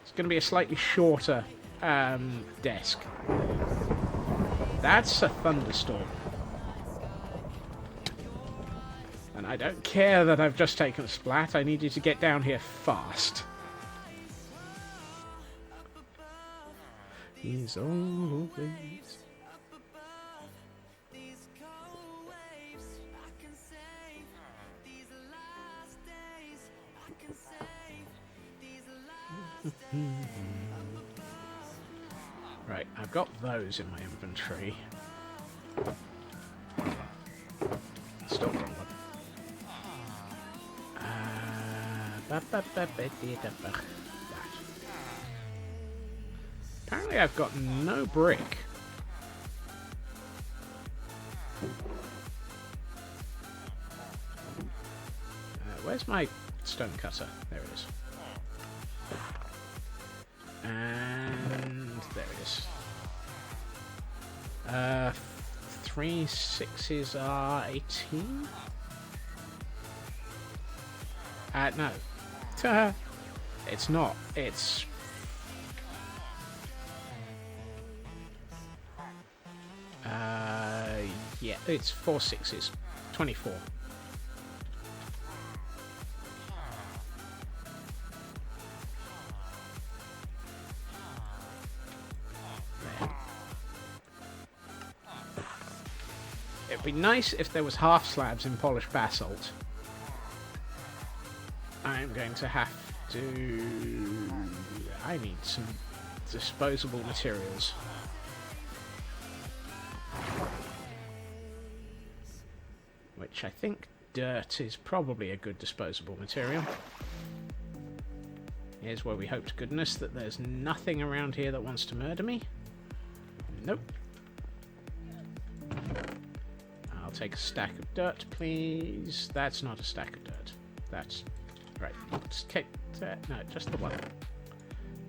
It's going to be a slightly shorter desk. That's a thunderstorm. And I don't care that I've just taken a splat. I need you to get down here fast. He's always... Right, I've got those in my inventory. Still wrong one. That. Apparently I've got no brick. Where's my stone cutter? There it is. And there it is. 3 6s are 18? No. It's not. It's... yeah, it's 4 6s. 24. It'd be nice if there was half slabs in polished basalt. I'm going to have to... I need some disposable materials. Which I think dirt is probably a good disposable material. Here's where we hope to goodness that there's nothing around here that wants to murder me. Nope. I'll take a stack of dirt, please. That's not a stack of dirt. That's... right. Just take... no, just the one.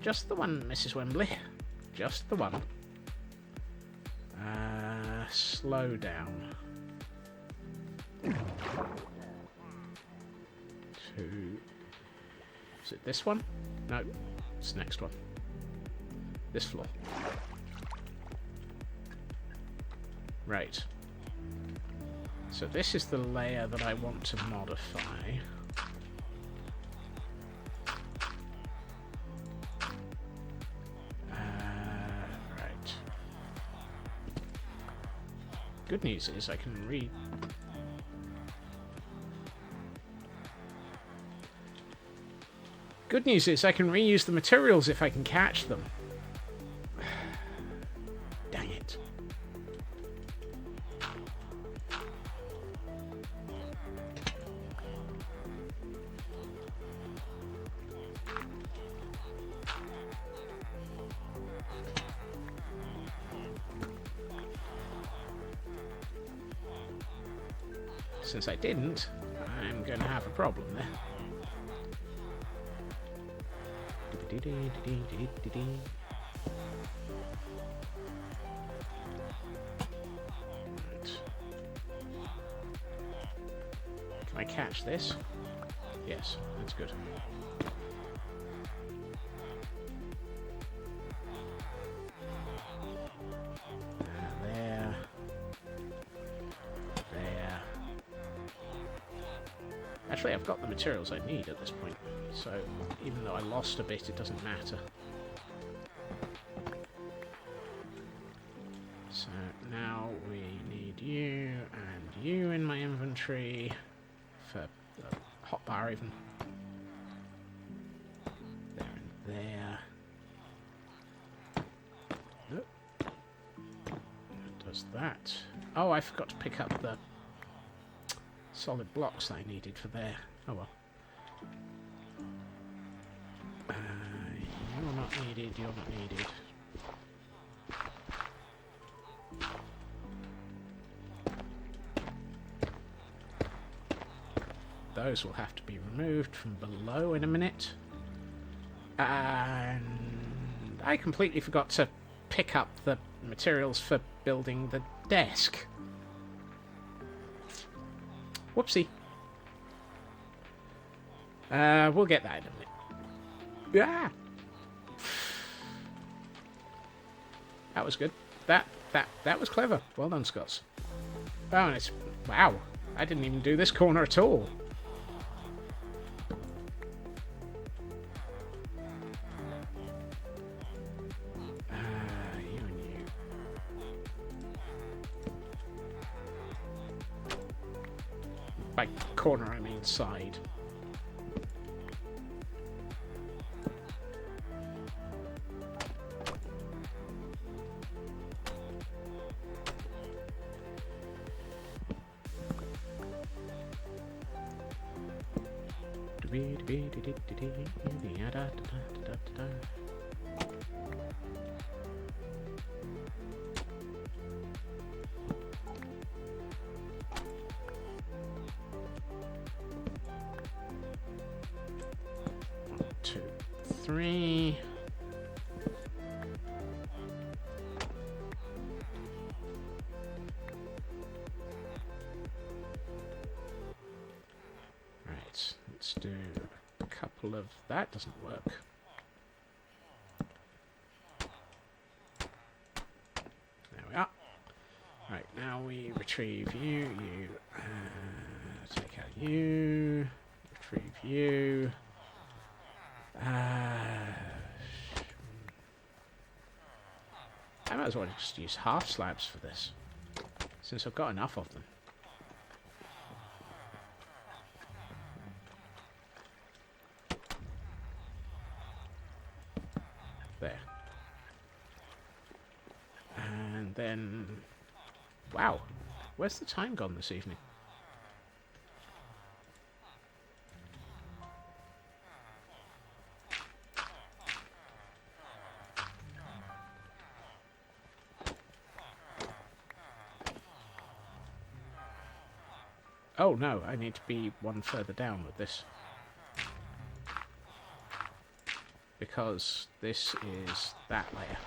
Just the one, Mrs. Wembley. Just the one. Slow down. 2. Is it this one? No, it's the next one. This floor. Right. So this is the layer that I want to modify. Good news is I can Good news is I can reuse the materials if I can catch them. Dang it. Since I didn't, I'm going to have a problem there. Can I catch this? Yes, that's good. There. There. Actually, I've got the materials I need at this point, so even though I lost a bit, it doesn't matter. So now we need you and you in my inventory for the hotbar even. There and there. Nope. That does that. Oh, I forgot to pick up the solid blocks that I needed for there. Oh well. You're not needed, you're not needed. Those will have to be removed from below in a minute. And I completely forgot to pick up the materials for building the desk. Whoopsie. We'll get that in a minute. Yeah. That was good. That was clever. Well done, Scots. Oh, and it's... Wow. I didn't even do this corner at all. You and you. By corner, I mean side. One, two, three. Right, let's do a couple of... That doesn't work. There we are. Right, now we retrieve you, take out you, retrieve you. I might as well just use half slabs for this, since I've got enough of them. There. And then... Wow, where's the time gone this evening? Oh no, I need to be one further down with this. Because this is that layer.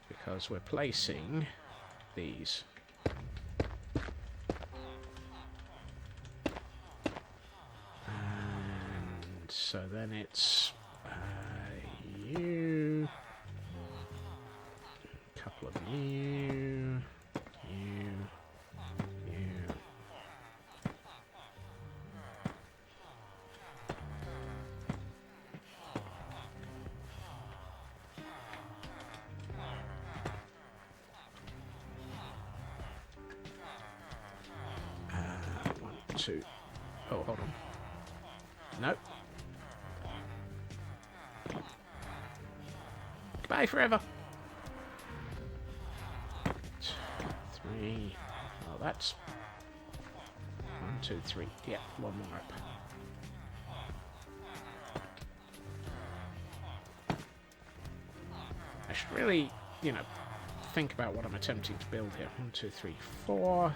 Because we're placing these. And so then it's you, a couple of you, you. 2. Oh, hold on. Nope. Goodbye forever. 3. Oh, that's 1, 2, 3. Yeah, one more up. I should really, you know, think about what I'm attempting to build here. 1, 2, 3, 4.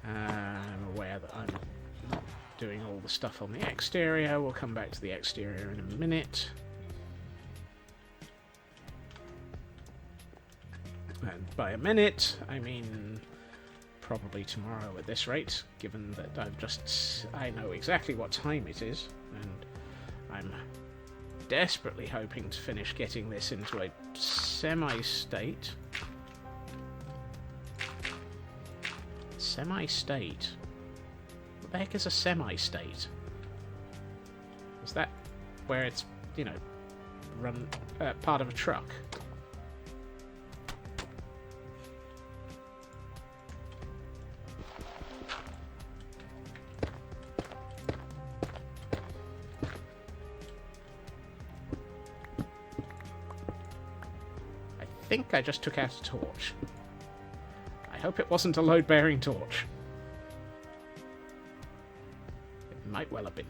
I'm aware that I'm not doing all the stuff on the exterior. We'll come back to the exterior in a minute. And by a minute, I mean probably tomorrow at this rate, given that I know exactly what time it is, and I'm desperately hoping to finish getting this into a semi-state. Semi-state? What the heck is a semi-state? Is that where it's, you know, run part of a truck? I think I just took out a torch. I hope it wasn't a load-bearing torch. It might well have been.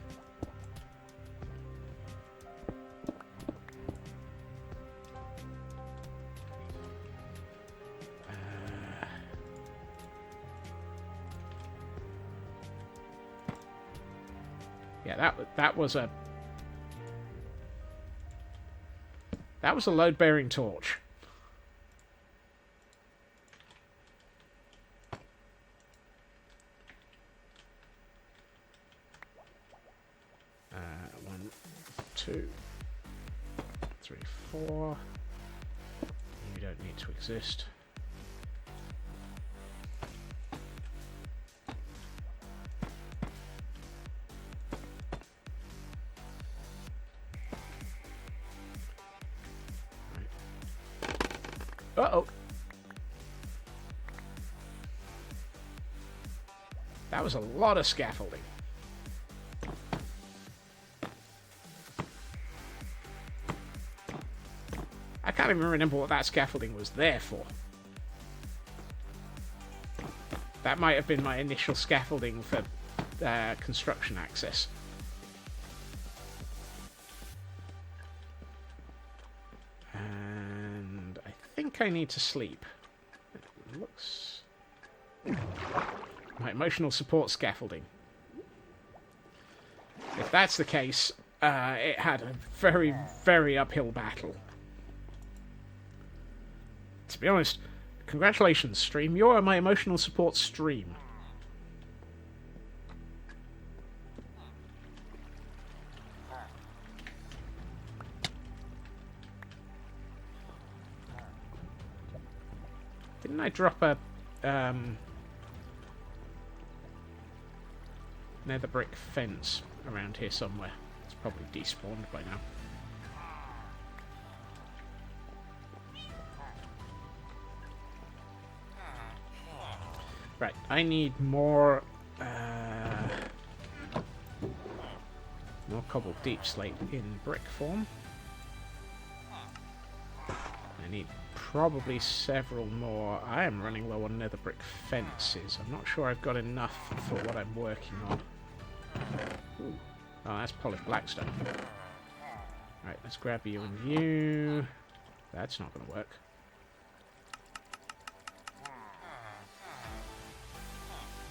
Yeah, that was a load-bearing torch. One, 2, 3, 4. You don't need to exist. Uh-oh. That was a lot of scaffolding. I can't even remember what that scaffolding was there for. That might have been my initial scaffolding for construction access. And I think I need to sleep. It looks... My emotional support scaffolding. If that's the case, it had a very, very uphill battle. To be honest, congratulations, stream. You're my emotional support stream. Didn't I drop a nether brick fence around here somewhere? It's probably despawned by now. Right, I need more cobbled deep slate in brick form. I need probably several more. I am running low on nether brick fences. I'm not sure I've got enough for what I'm working on. Ooh. Oh, that's polished blackstone. Right, let's grab you in view. That's not going to work.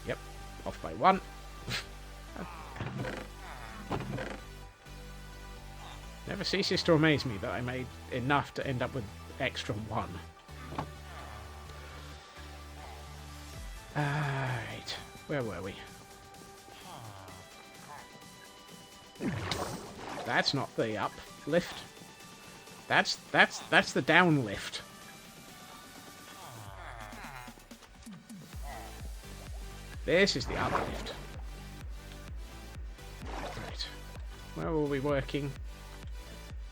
Yep, off by 1. Never ceases to amaze me that I made enough to end up with extra 1. Alright, where were we? That's not the uplift. That's the downlift. This is the uplift. Right. Where were we working?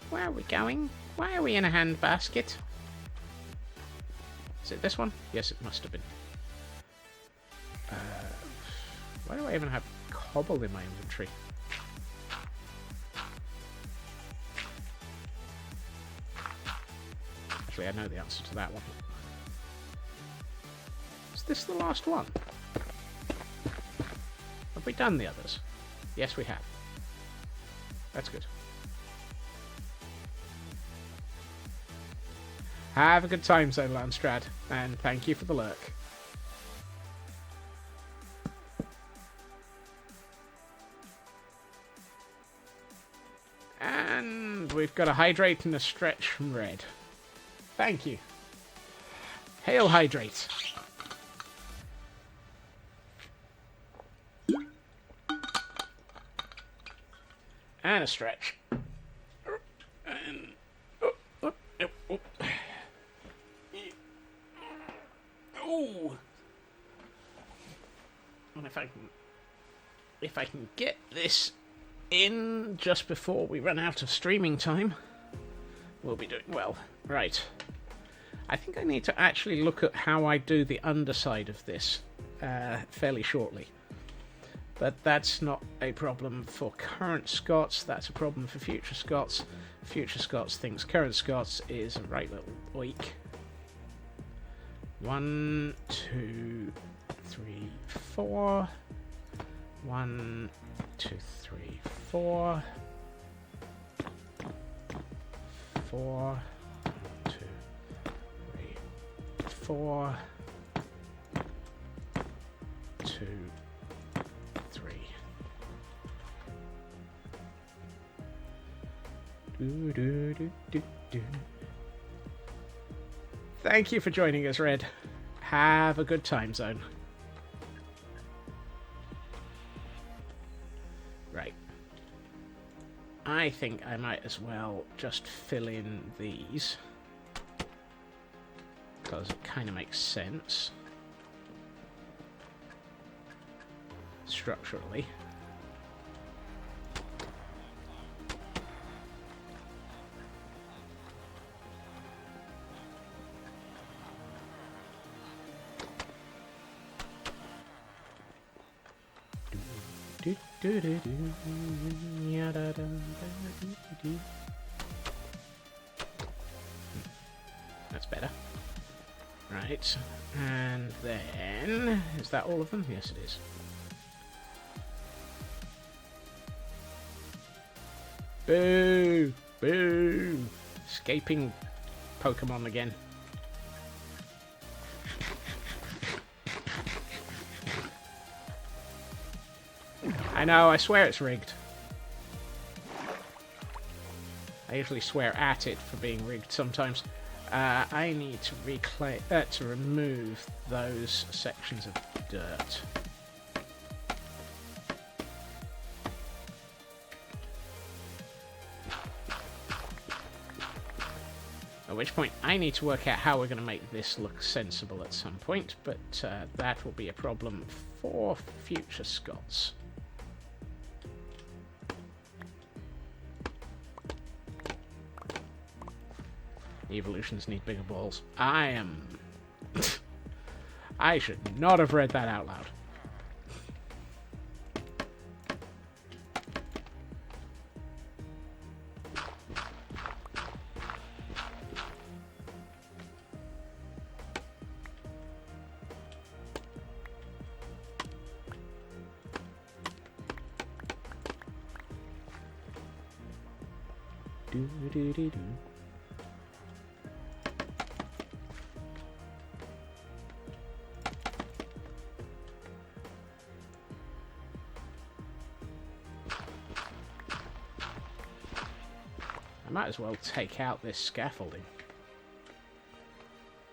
Where are we going? Why are we in a handbasket? Is it this one? Yes, it must have been. Why do I even have cobble in my inventory? Actually, I know the answer to that one. Is this the last one? Have we done the others? Yes, we have. That's good. Have a good time, Zone Landstrad, and thank you for the lurk. And we've got a hydrate and a stretch from Red. Thank you. Hail hydrate. And a stretch. And and if I can get this in just before we run out of streaming time, we'll be doing well. Right. I think I need to actually look at how I do the underside of this fairly shortly. But that's not a problem for current Scots, that's a problem for future Scots. Future Scots thinks current Scots is a right little oik. 1, 2, 3, 4. 1, 2, 3, 4. 4. 2, 3, 4. 2, 3. Do, do, do, do, do. Thank you for joining us, Red. Have a good time zone. Right. I think I might as well just fill in these, because it kind of makes sense structurally. That's better. Right, and then... is that all of them? Yes, it is. Boo! Boo! Escaping Pokemon again. I know, I swear it's rigged. I usually swear at it for being rigged sometimes. I need to to remove those sections of dirt. At which point I need to work out how we're going to make this look sensible at some point, but that will be a problem for future Scots. Evolutions need bigger balls. I am... I should not have read that out loud. Do-do-do-do. I might as well take out this scaffolding,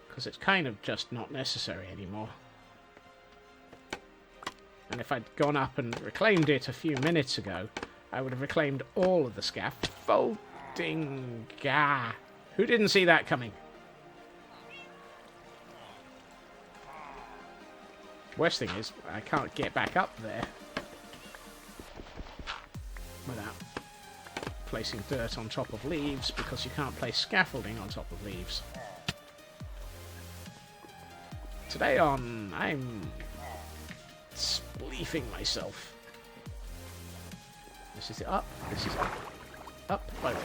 because it's kind of just not necessary anymore. And if I'd gone up and reclaimed it a few minutes ago, I would have reclaimed all of the scaffolding. Gah! Who didn't see that coming? Worst thing is, I can't get back up there without placing dirt on top of leaves, because you can't place scaffolding on top of leaves. today I'm spleefing myself. This is it up. This is up. Up by 1.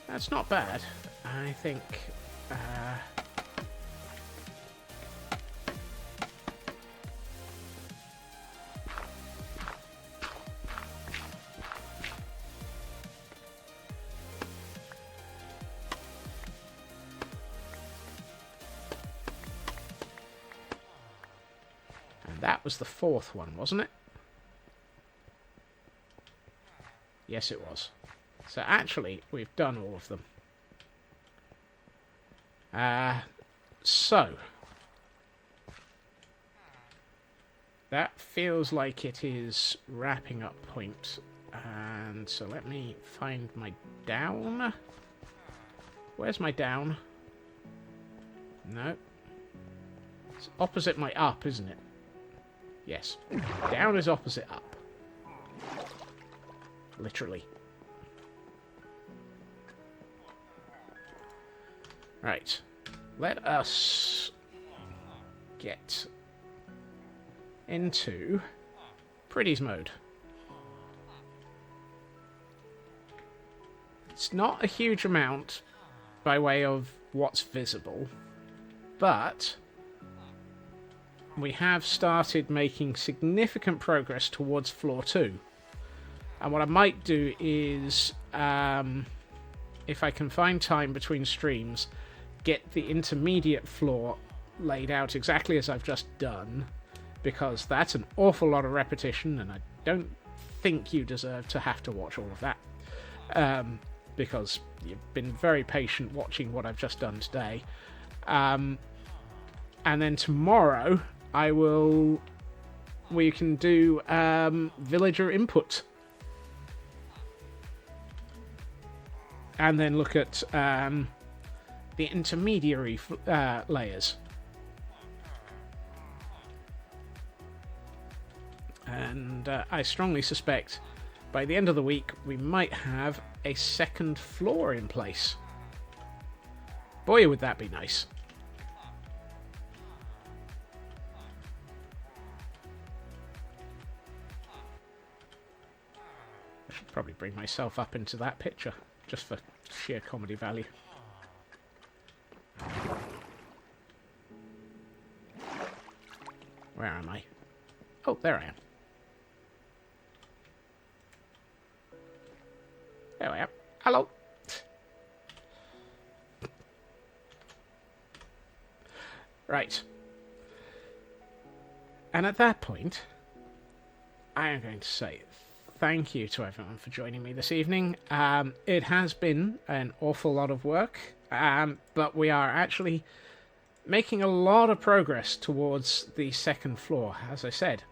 That's not bad. I think... and that was the 4th one, wasn't it? Yes, it was. So actually, we've done all of them. So that feels like it is wrapping up point. And so let me find my down. Where's my down? No. It's opposite my up, isn't it? Yes. Down is opposite up. Literally. Right, let us get into Pretties mode. It's not a huge amount by way of what's visible, but we have started making significant progress towards floor 2. And what I might do is, if I can find time between streams, get the intermediate floor laid out exactly as I've just done, because that's an awful lot of repetition, and I don't think you deserve to have to watch all of that, because you've been very patient watching what I've just done today. And then tomorrow we can do villager input, and then look at the intermediary layers. And I strongly suspect by the end of the week we might have a second floor in place. Boy, would that be nice. I should probably bring myself up into that picture, just for sheer comedy value. Where am I? Oh, there I am. There I am. Hello. Right. And at that point, I am going to say thank you to everyone for joining me this evening. It has been an awful lot of work, but we are actually making a lot of progress towards the second floor, as I said.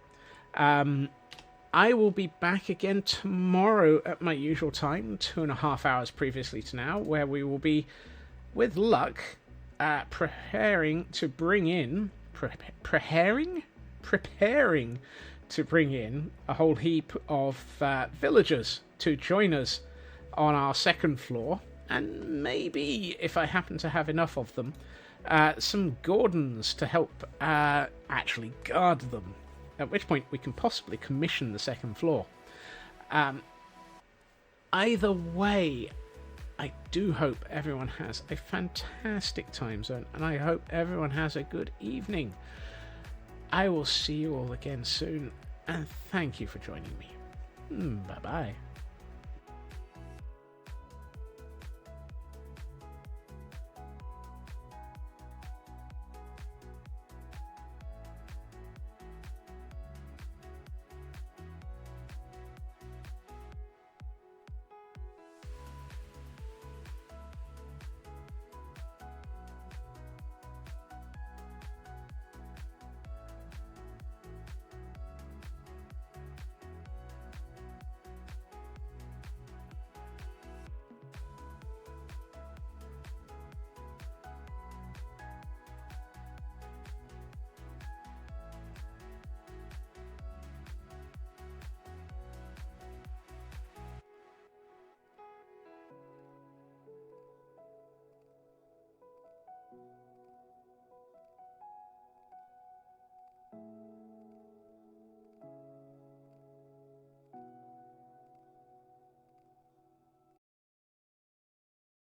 I will be back again tomorrow at my usual time, 2.5 hours previously to now, where we will be, with luck, preparing to bring in a whole heap of villagers to join us on our second floor, and maybe, if I happen to have enough of them, some Gordons to help actually guard them, at which point we can possibly commission the second floor. Either way, I do hope everyone has a fantastic time zone, and I hope everyone has a good evening. I will see you all again soon, and thank you for joining me. Bye-bye.